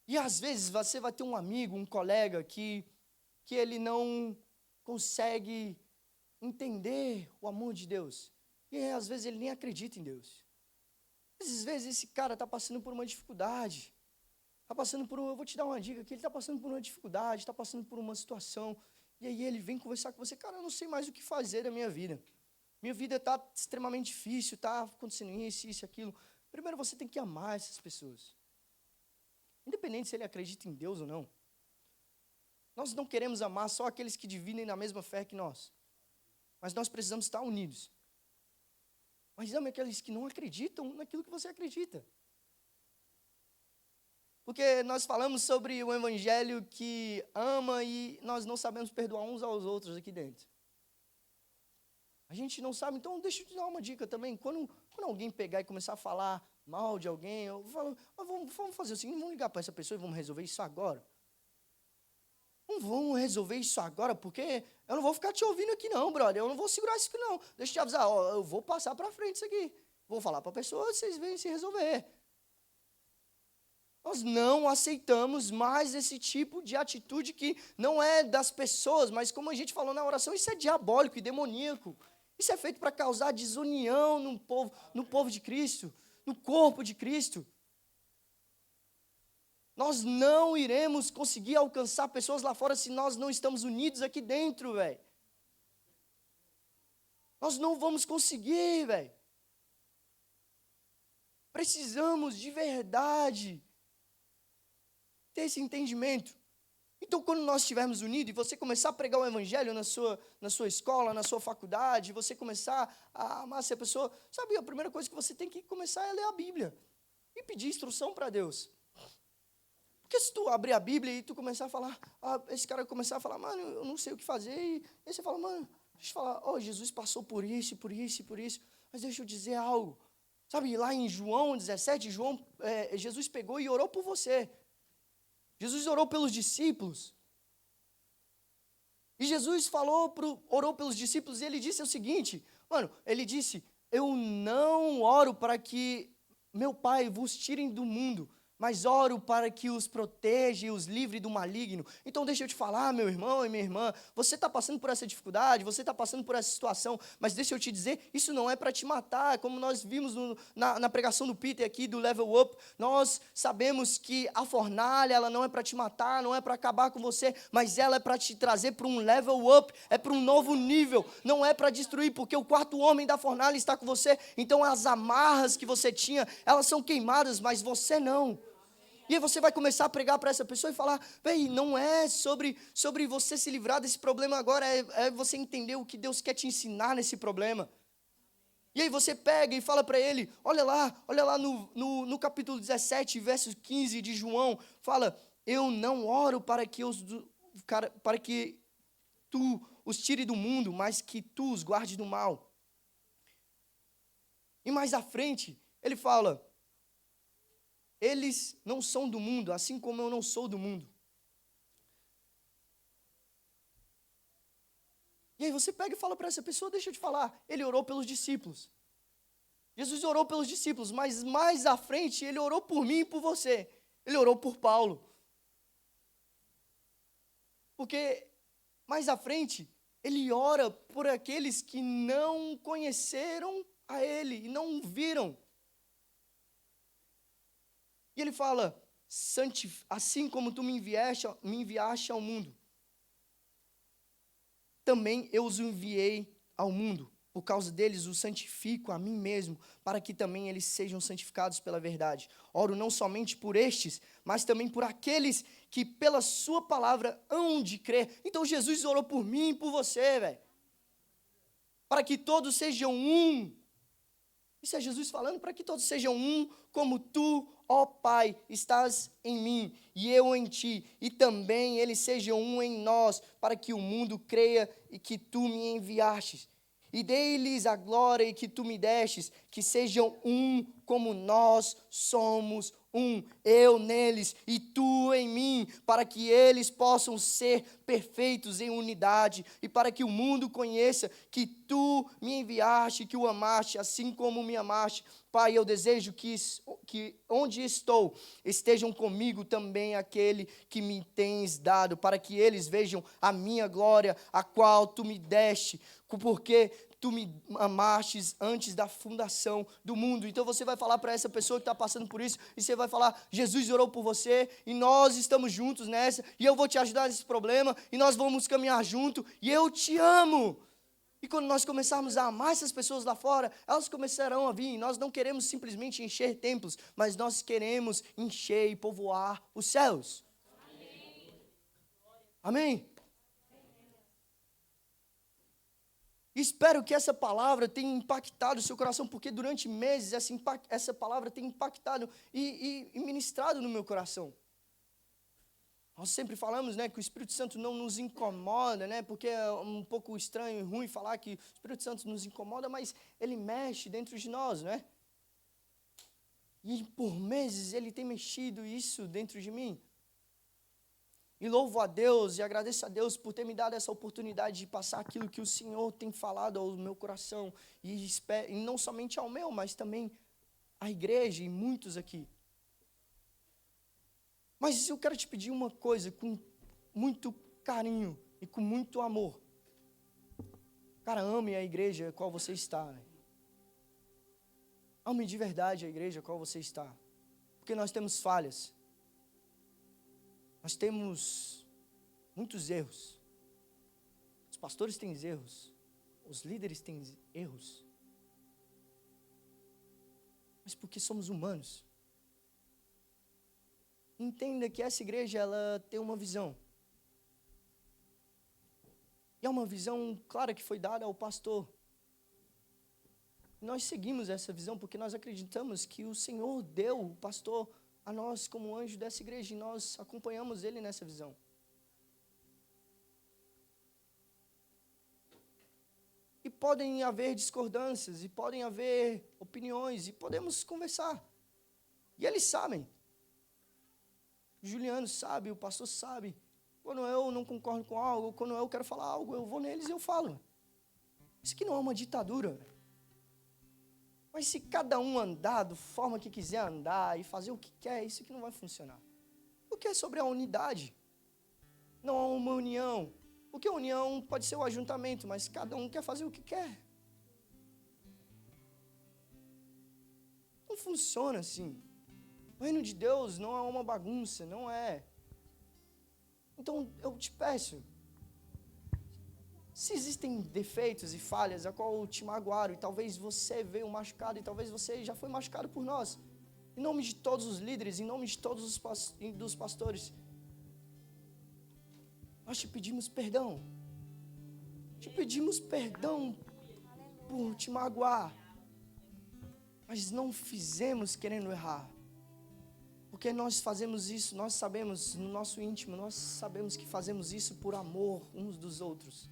E às vezes você vai ter um amigo, um colega que ele não consegue entender o amor de Deus. E às vezes ele nem acredita em Deus. Às vezes esse cara está passando por uma dificuldade. Eu vou te dar uma dica, que ele está passando por uma dificuldade, está passando por uma situação. E aí ele vem conversar com você, cara, eu não sei mais o que fazer da minha vida. Minha vida está extremamente difícil, está acontecendo isso, aquilo. Primeiro você tem que amar essas pessoas. Independente se ele acredita em Deus ou não. Nós não queremos amar só aqueles que dividem na mesma fé que nós. Mas nós precisamos estar unidos. Mas ame aqueles que não acreditam naquilo que você acredita. Porque nós falamos sobre o Evangelho que ama e nós não sabemos perdoar uns aos outros aqui dentro. A gente não sabe, então deixa eu te dar uma dica também. Quando alguém pegar e começar a falar mal de alguém, eu falo, vamos fazer o seguinte, vamos ligar para essa pessoa e vamos resolver isso agora. Não vamos resolver isso agora, porque eu não vou ficar te ouvindo aqui não, brother. Eu não vou segurar isso aqui não. Deixa eu te avisar, eu vou passar para frente isso aqui. Vou falar para a pessoa, vocês vêm se resolver. Nós não aceitamos mais esse tipo de atitude que não é das pessoas, mas como a gente falou na oração, isso é diabólico e demoníaco. Isso é feito para causar desunião no povo de Cristo, no corpo de Cristo. Nós não iremos conseguir alcançar pessoas lá fora se nós não estamos unidos aqui dentro, velho. Nós não vamos conseguir, velho. Precisamos de verdade ter esse entendimento. Então, quando nós estivermos unidos e você começar a pregar o Evangelho na sua escola, na sua faculdade, você começar a amar essa pessoa, sabe, a primeira coisa que você tem que começar é ler a Bíblia e pedir instrução para Deus. Porque se tu abrir a Bíblia e tu começar a falar, esse cara começar a falar, mano, eu não sei o que fazer, e aí você fala, mano, deixa eu falar, Jesus passou por isso, por isso e por isso, mas deixa eu dizer algo. Sabe, lá em João 17, Jesus pegou e orou por você. Jesus orou pelos discípulos. E Jesus orou pelos discípulos e ele disse o seguinte, mano, ele disse, eu não oro para que meu Pai vos tirem do mundo, mas oro para que os proteja e os livre do maligno. Então deixa eu te falar, meu irmão e minha irmã, você está passando por essa dificuldade, você está passando por essa situação, mas deixa eu te dizer, isso não é para te matar, como nós vimos na pregação do Peter aqui, do Level Up, nós sabemos que a fornalha, ela não é para te matar, não é para acabar com você, mas ela é para te trazer para um level up, é para um novo nível, não é para destruir, porque o quarto homem da fornalha está com você, então as amarras que você tinha, elas são queimadas, mas você não. E aí você vai começar a pregar para essa pessoa e falar, véi, não é sobre você se livrar desse problema agora, é você entender o que Deus quer te ensinar nesse problema. E aí você pega e fala para ele, olha lá no capítulo 17, verso 15 de João, fala, eu não oro para que tu os tire do mundo, mas que tu os guarde do mal. E mais à frente, ele fala, eles não são do mundo, assim como eu não sou do mundo. E aí você pega e fala para essa pessoa, deixa eu te falar, ele orou pelos discípulos. Jesus orou pelos discípulos, mas mais à frente ele orou por mim e por você. Ele orou por Paulo. Porque mais à frente ele ora por aqueles que não conheceram a ele e não viram. E ele fala, assim como tu me enviaste ao mundo, também eu os enviei ao mundo. Por causa deles os santifico a mim mesmo, para que também eles sejam santificados pela verdade. Oro não somente por estes, mas também por aqueles que pela sua palavra hão de crer. Então Jesus orou por mim e por você, velho. Para que todos sejam um. Isso é Jesus falando, para que todos sejam um, como tu, ó Pai, estás em mim, e eu em ti, e também eles sejam um em nós, para que o mundo creia e que tu me enviastes. E dei-lhes a glória que tu me destes, que sejam um como nós somos um, eu neles e tu em mim, para que eles possam ser perfeitos em unidade, e para que o mundo conheça que tu me enviaste, que o amaste, assim como me amaste. Pai, eu desejo que onde estou, estejam comigo também aquele que me tens dado, para que eles vejam a minha glória, a qual tu me deste, porque tu me amastes antes da fundação do mundo. Então você vai falar para essa pessoa que está passando por isso, e você vai falar, Jesus orou por você, e nós estamos juntos nessa, e eu vou te ajudar nesse problema, e nós vamos caminhar junto, e eu te amo. E quando nós começarmos a amar essas pessoas lá fora, elas começarão a vir. Nós não queremos simplesmente encher templos, mas nós queremos encher e povoar os céus. Amém? Espero que essa palavra tenha impactado o seu coração, porque durante meses essa palavra tem impactado e ministrado no meu coração. Nós sempre falamos, né, que o Espírito Santo não nos incomoda, né, porque é um pouco estranho e ruim falar que o Espírito Santo nos incomoda, mas ele mexe dentro de nós, né? E por meses ele tem mexido isso dentro de mim. E louvo a Deus e agradeço a Deus por ter me dado essa oportunidade de passar aquilo que o Senhor tem falado ao meu coração. E não somente ao meu, mas também à igreja e muitos aqui. Mas eu quero te pedir uma coisa com muito carinho e com muito amor. Cara, ame a igreja a qual você está. Ame de verdade a igreja a qual você está. Porque nós temos falhas. Nós temos muitos erros. Os pastores têm erros. Os líderes têm erros. Mas porque somos humanos. Entenda que essa igreja, ela tem uma visão. E é uma visão clara que foi dada ao pastor. Nós seguimos essa visão porque nós acreditamos que o Senhor deu o pastor a nós como anjo dessa igreja e nós acompanhamos ele nessa visão. E podem haver discordâncias, e podem haver opiniões, e podemos conversar. E eles sabem. O Juliano sabe, o pastor sabe. Quando eu não concordo com algo, quando eu quero falar algo, eu vou neles e eu falo. Isso aqui não é uma ditadura. Mas se cada um andar da forma que quiser andar e fazer o que quer, isso que não vai funcionar. O que é sobre a unidade? Não há uma união. Porque a união pode ser o ajuntamento, mas cada um quer fazer o que quer. Não funciona assim. O reino de Deus não é uma bagunça, não é. Então, eu te peço, se existem defeitos e falhas a qual te magoaram, e talvez você veio machucado, e talvez você já foi machucado por nós, em nome de todos os líderes, em nome de todos os pastores, nós te pedimos perdão. Te pedimos perdão por te magoar, mas não fizemos querendo errar. Porque nós fazemos isso, nós sabemos, no nosso íntimo, nós sabemos que fazemos isso por amor uns dos outros.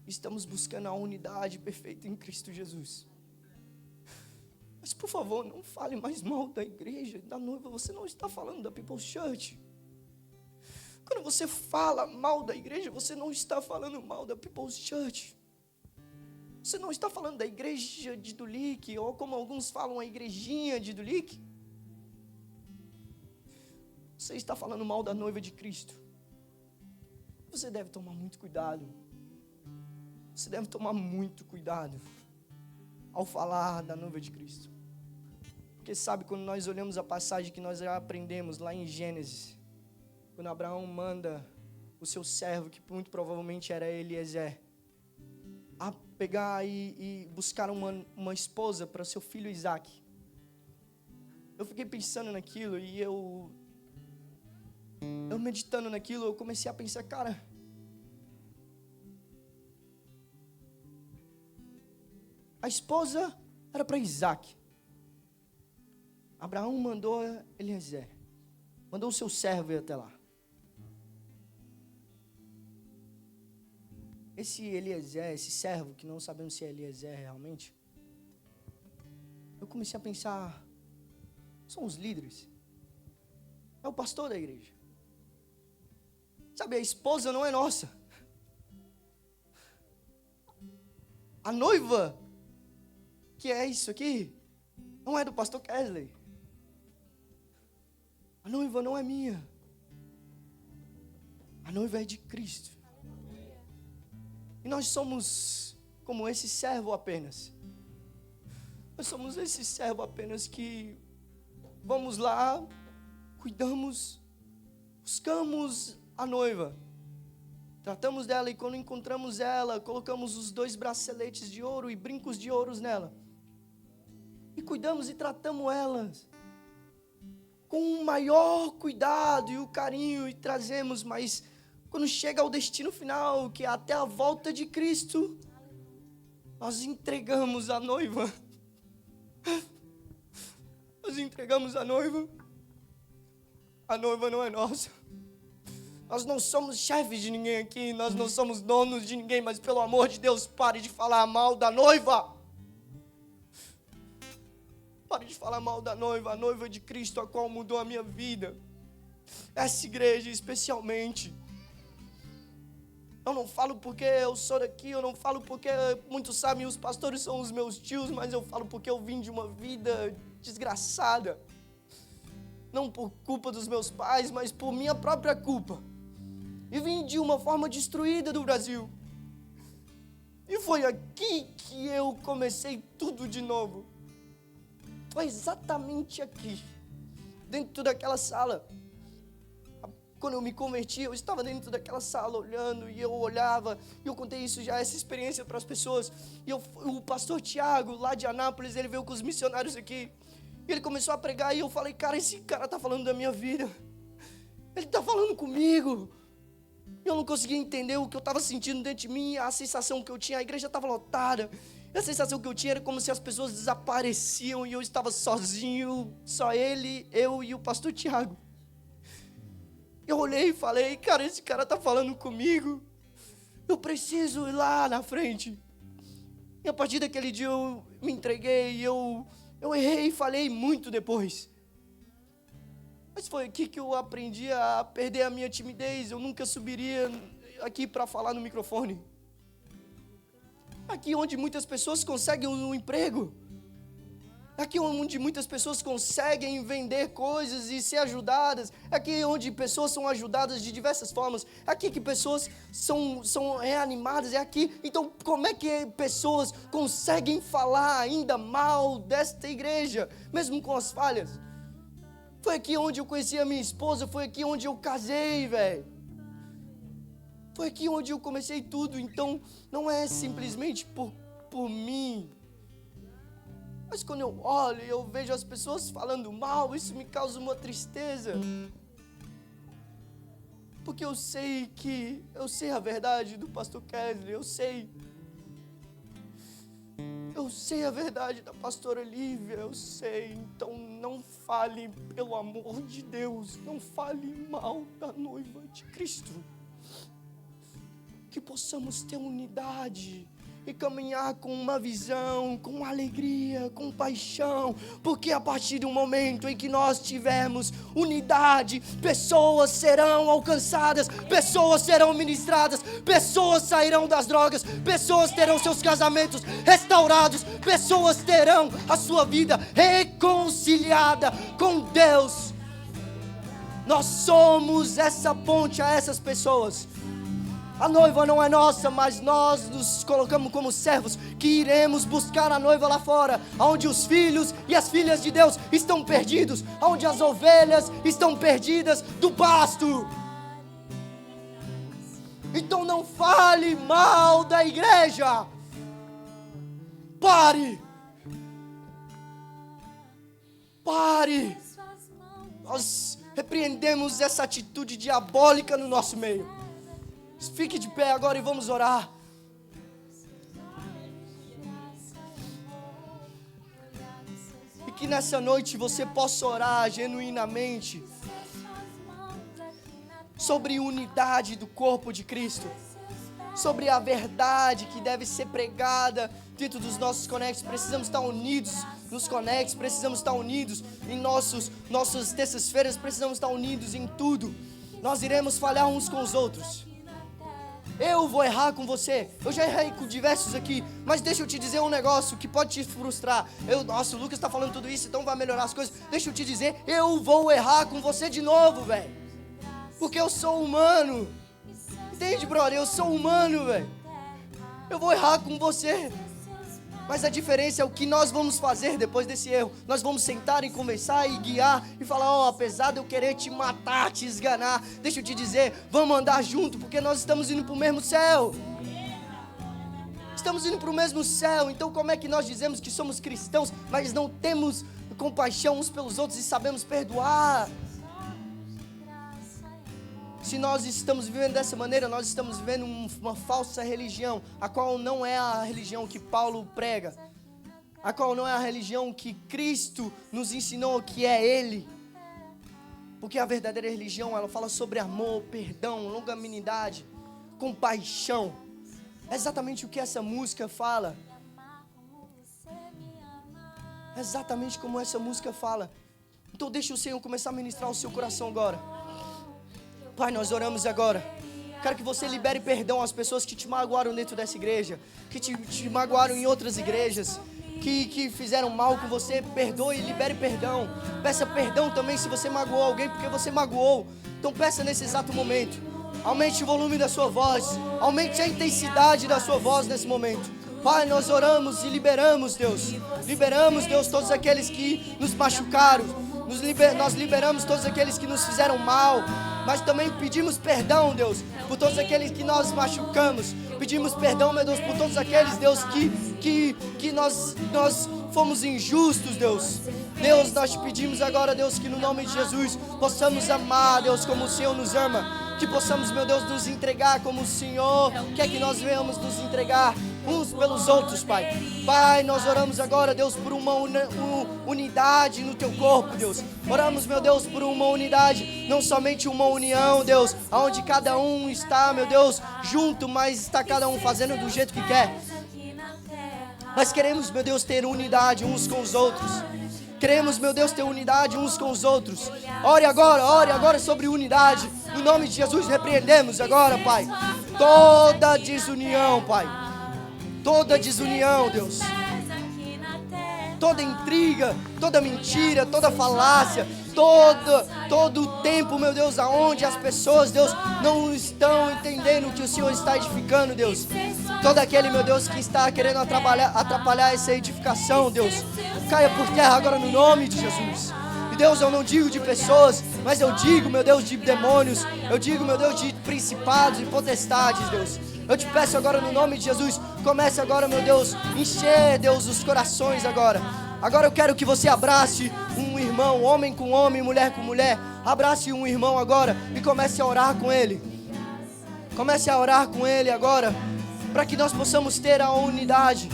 Estamos buscando a unidade perfeita em Cristo Jesus. Mas, por favor, não fale mais mal da igreja, da noiva. Você não está falando da People's Church. Quando você fala mal da igreja, você não está falando mal da People's Church. Você não está falando da igreja de Dulique, ou como alguns falam, a igrejinha de Dulique. Você está falando mal da noiva de Cristo. Você deve tomar muito cuidado. Você deve tomar muito cuidado ao falar da noiva de Cristo. Porque sabe, quando nós olhamos a passagem que nós já aprendemos lá em Gênesis, quando Abraão manda o seu servo, que muito provavelmente era Eliezer, a pegar e buscar uma esposa para seu filho Isaac. Eu fiquei pensando naquilo e eu meditando naquilo, eu comecei a pensar, cara, a esposa era para Isaac. Abraão mandou Eliezer, mandou o seu servo ir até lá. Esse Eliezer, esse servo, que não sabemos se é Eliezer realmente, eu comecei a pensar, são os líderes, é o pastor da igreja. Sabe, a esposa não é nossa. A noiva, que é isso aqui, não é do pastor Kesley. A noiva não é minha. A noiva é de Cristo. E nós somos como esse servo apenas. Nós somos esse servo apenas que vamos lá, cuidamos, buscamos a noiva, tratamos dela, e quando encontramos ela, colocamos os 2 braceletes de ouro e brincos de ouros nela, e cuidamos e tratamos ela com o maior cuidado e o carinho, e trazemos, mas quando chega ao destino final, que é até a volta de Cristo, nós entregamos a noiva. Nós entregamos a noiva. A noiva não é nossa. Nós não somos chefes de ninguém aqui, nós não somos donos de ninguém, mas pelo amor de Deus, pare de falar mal da noiva. Pare de falar mal da noiva, a noiva de Cristo, a qual mudou a minha vida. Essa igreja especialmente. Eu não falo porque eu sou daqui, eu não falo porque muitos sabem, os pastores são os meus tios, mas eu falo porque eu vim de uma vida desgraçada. Não por culpa dos meus pais, mas por minha própria culpa. E vim de uma forma destruída do Brasil. E foi aqui que eu comecei tudo de novo. Foi exatamente aqui, dentro daquela sala. Quando eu me converti, eu estava dentro daquela sala olhando, e eu olhava, e eu contei isso já, essa experiência para as pessoas. E o pastor Tiago, lá de Anápolis, ele veio com os missionários aqui. E ele começou a pregar, e eu falei, cara, esse cara está falando da minha vida. Ele está falando comigo. Eu não conseguia entender o que eu estava sentindo dentro de mim, a sensação que eu tinha, a igreja estava lotada. A sensação que eu tinha era como se as pessoas desapareciam e eu estava sozinho, só ele, eu e o pastor Tiago. Eu olhei e falei, cara, esse cara está falando comigo. Eu preciso ir lá na frente. E a partir daquele dia eu me entreguei, eu errei e falei muito depois. Mas foi aqui que eu aprendi a perder a minha timidez. Eu nunca subiria aqui para falar no microfone. Aqui onde muitas pessoas conseguem um emprego. Aqui onde muitas pessoas conseguem vender coisas e ser ajudadas. Aqui onde pessoas são ajudadas de diversas formas. Aqui que pessoas são reanimadas. É aqui. Então, como é que pessoas conseguem falar ainda mal desta igreja, mesmo com as falhas? Foi aqui onde eu conheci a minha esposa. Foi aqui onde eu casei, velho. Foi aqui onde eu comecei tudo. Então, não é simplesmente por mim. Mas quando eu olho e eu vejo as pessoas falando mal, isso me causa uma tristeza. Porque eu sei a verdade do pastor Kesley, eu sei a verdade da pastora Lívia, eu sei. Então não fale, pelo amor de Deus, não fale mal da noiva de Cristo. Que possamos ter unidade e caminhar com uma visão, com alegria, com paixão, porque a partir do momento em que nós tivermos unidade, pessoas serão alcançadas, pessoas serão ministradas, pessoas sairão das drogas, pessoas terão seus casamentos restaurados, pessoas terão a sua vida reconciliada com Deus. Nós somos essa ponte a essas pessoas. A noiva não é nossa, mas nós nos colocamos como servos que iremos buscar a noiva lá fora, onde os filhos e as filhas de Deus estão perdidos, onde as ovelhas estão perdidas do pasto. Então não fale mal da igreja. Pare. Nós repreendemos essa atitude diabólica no nosso meio. Fique de pé agora e vamos orar. E que nessa noite você possa orar genuinamente sobre unidade do corpo de Cristo, sobre a verdade que deve ser pregada dentro dos nossos conectos. Precisamos estar unidos nos conectos, precisamos estar unidos em nossas terças-feiras, precisamos estar unidos em tudo. Nós iremos falhar uns com os outros. Eu vou errar com você. Eu já errei com diversos aqui. Mas deixa eu te dizer um negócio que pode te frustrar. Nossa, o Lucas está falando tudo isso, então vai melhorar as coisas. Deixa eu te dizer, eu vou errar com você de novo, velho. Porque eu sou humano. Entende, brother? Eu sou humano, velho. Eu vou errar com você. Mas a diferença é o que nós vamos fazer depois desse erro. Nós vamos sentar e conversar e guiar e falar, apesar de eu querer te matar, te esganar, deixa eu te dizer, vamos andar junto, porque nós estamos indo para o mesmo céu. Estamos indo para o mesmo céu. Então como é que nós dizemos que somos cristãos, mas não temos compaixão uns pelos outros e sabemos perdoar? Se nós estamos vivendo dessa maneira, nós estamos vivendo uma falsa religião, a qual não é a religião que Paulo prega, a qual não é a religião que Cristo nos ensinou que é Ele. Porque a verdadeira religião, ela fala sobre amor, perdão, longanimidade, compaixão. É exatamente o que essa música fala. É exatamente como essa música fala. Então deixa o Senhor começar a ministrar o seu coração agora. Pai, nós oramos agora. Quero que você libere perdão às pessoas que te magoaram dentro dessa igreja, que te magoaram em outras igrejas, que fizeram mal com você. Perdoe e libere perdão. Peça perdão também se você magoou alguém, porque você magoou. Então peça nesse exato momento. Aumente o volume da sua voz. Aumente a intensidade da sua voz nesse momento. Pai, nós oramos e liberamos, Deus. Liberamos, Deus, todos aqueles que nos machucaram. Nós liberamos todos aqueles que nos fizeram mal. Mas também pedimos perdão, Deus, por todos aqueles que nós machucamos. Pedimos perdão, meu Deus, por todos aqueles, Deus, que nós fomos injustos, Deus. Deus, nós te pedimos agora, Deus, que no nome de Jesus possamos amar, Deus, como o Senhor nos ama. Que possamos, meu Deus, nos entregar como o Senhor quer que nós venhamos nos entregar uns pelos outros, Pai. Pai, nós oramos agora, Deus, por uma unidade no Teu corpo, Deus. Oramos, meu Deus, por uma unidade, não somente uma união, Deus, onde cada um está, meu Deus, junto, mas está cada um fazendo do jeito que quer. Mas queremos, meu Deus, ter unidade uns com os outros. Queremos, meu Deus, ter unidade uns com os outros. Ore agora sobre unidade. No nome de Jesus, repreendemos agora, Pai, toda desunião, Pai. Toda desunião, Deus. toda intriga, toda mentira, toda falácia, todo o tempo, meu Deus, aonde as pessoas, Deus, não estão entendendo o que o Senhor está edificando, Deus. Todo aquele, meu Deus, que está querendo atrapalhar essa edificação, Deus, caia por terra agora no nome de Jesus. E Deus, eu não digo de pessoas, mas eu digo, meu Deus, de demônios. Eu digo, meu Deus, de principados e potestades, Deus. Eu te peço agora no nome de Jesus, comece agora, meu Deus, encher, Deus, os corações agora. Agora eu quero que você abrace um irmão, homem com homem, mulher com mulher. Abrace um irmão agora e comece a orar com ele. Comece a orar com ele agora, para que nós possamos ter a unidade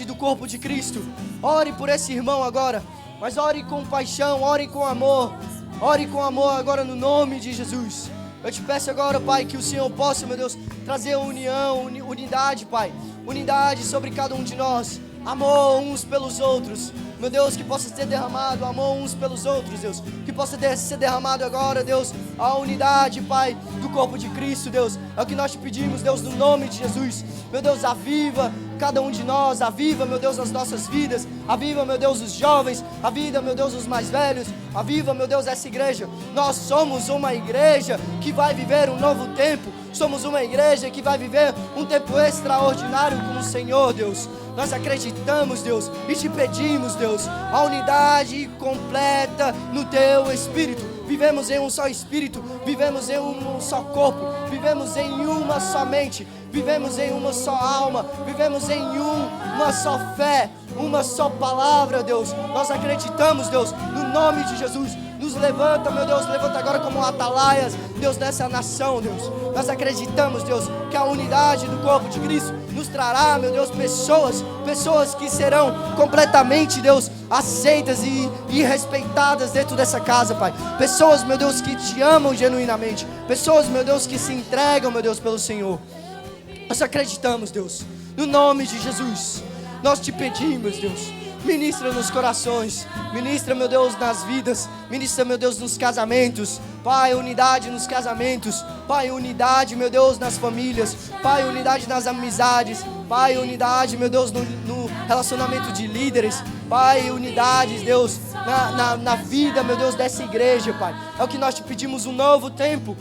do corpo de Cristo. Ore por esse irmão agora, mas ore com paixão, ore com amor agora no nome de Jesus. Eu te peço agora, Pai, que o Senhor possa, meu Deus, trazer unidade, Pai, unidade sobre cada um de nós, amor uns pelos outros, meu Deus, que possa ser derramado, amor uns pelos outros, Deus, que possa ser derramado agora, Deus, a unidade, Pai, do corpo de Cristo, Deus, é o que nós te pedimos, Deus, no nome de Jesus. Meu Deus, aviva cada um de nós, aviva, meu Deus, as nossas vidas, aviva, meu Deus, os jovens, aviva, meu Deus, os mais velhos, aviva, meu Deus, essa igreja. Nós somos uma igreja que vai viver um novo tempo, somos uma igreja que vai viver um tempo extraordinário com o Senhor, Deus. Nós acreditamos, Deus, e te pedimos, Deus, a unidade completa no Teu Espírito. Vivemos em um só Espírito, vivemos em um só corpo, vivemos em uma só mente, vivemos em uma só alma, vivemos em uma só fé, uma só palavra, Deus. Nós acreditamos, Deus, no nome de Jesus. Nos levanta, meu Deus, levanta agora como atalaias, Deus, dessa nação, Deus. Nós acreditamos, Deus, que a unidade do corpo de Cristo nos trará, meu Deus, pessoas que serão completamente, Deus, aceitas e respeitadas dentro dessa casa, Pai. Pessoas, meu Deus, que te amam genuinamente. Pessoas, meu Deus, que se entregam, meu Deus, pelo Senhor. Nós acreditamos, Deus, no nome de Jesus. Nós te pedimos, Deus, ministra nos corações, ministra, meu Deus, nas vidas, ministra, meu Deus, nos casamentos. Pai, unidade nos casamentos. Pai, unidade, meu Deus, nas famílias. Pai, unidade nas amizades. Pai, unidade, meu Deus, no relacionamento de líderes. Pai, unidade, Deus, na vida, meu Deus, dessa igreja, Pai. É o que nós te pedimos, um novo tempo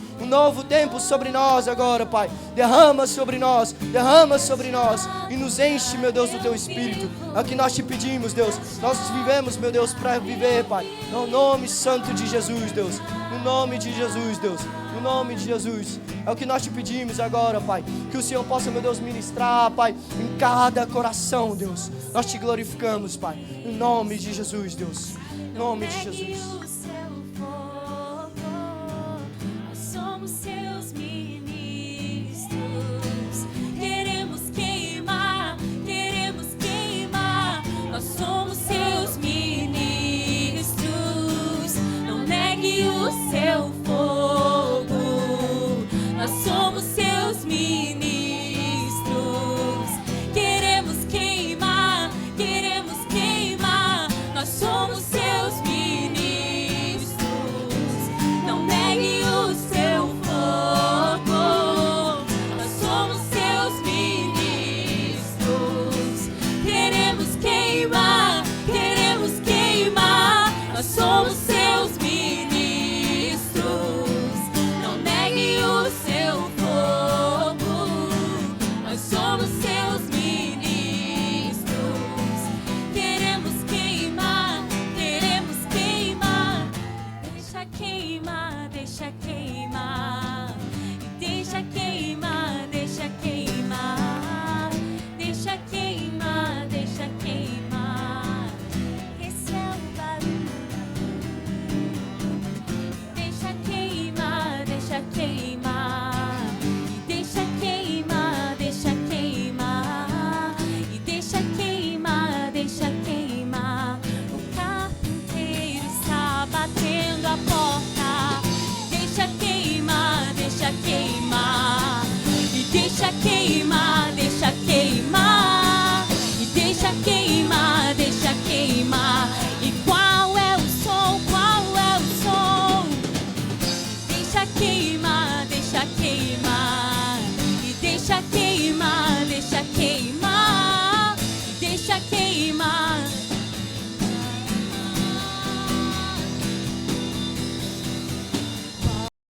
sobre nós agora, Pai. Derrama sobre nós e nos enche, meu Deus, do Teu Espírito. É o que nós te pedimos, Deus. Nós vivemos, meu Deus, para viver, Pai, no nome santo de Jesus, Deus. No nome de Jesus, Deus. No nome de Jesus. É o que nós te pedimos agora, Pai. Que o Senhor possa, meu Deus, ministrar, Pai, em cada coração, Deus. Nós te glorificamos, Pai. Em nome de Jesus, Deus. Em nome de Jesus. Nós somos seus ministros. Queremos queimar. Nós somos seus ministros. Não negue o seu fogo. Nós somos seus ministros. Queremos queimar. Nós somos seus ministros. Não negue o seu fogo. Nós somos seus ministros. Queremos queimar. Nós somos seus ministros. Não negue o seu fogo. Nós somos seus ministros. Queremos queimar. Deixa queimar. Deixa queimar. Deixa queimar. Deixa queimar. Esse é o barulho. Deixa queimar. Deixa queimar. E deixa queimar. E deixa queimar. O carpinteiro está batendo a porta. Deixa queimar. E deixa queimar.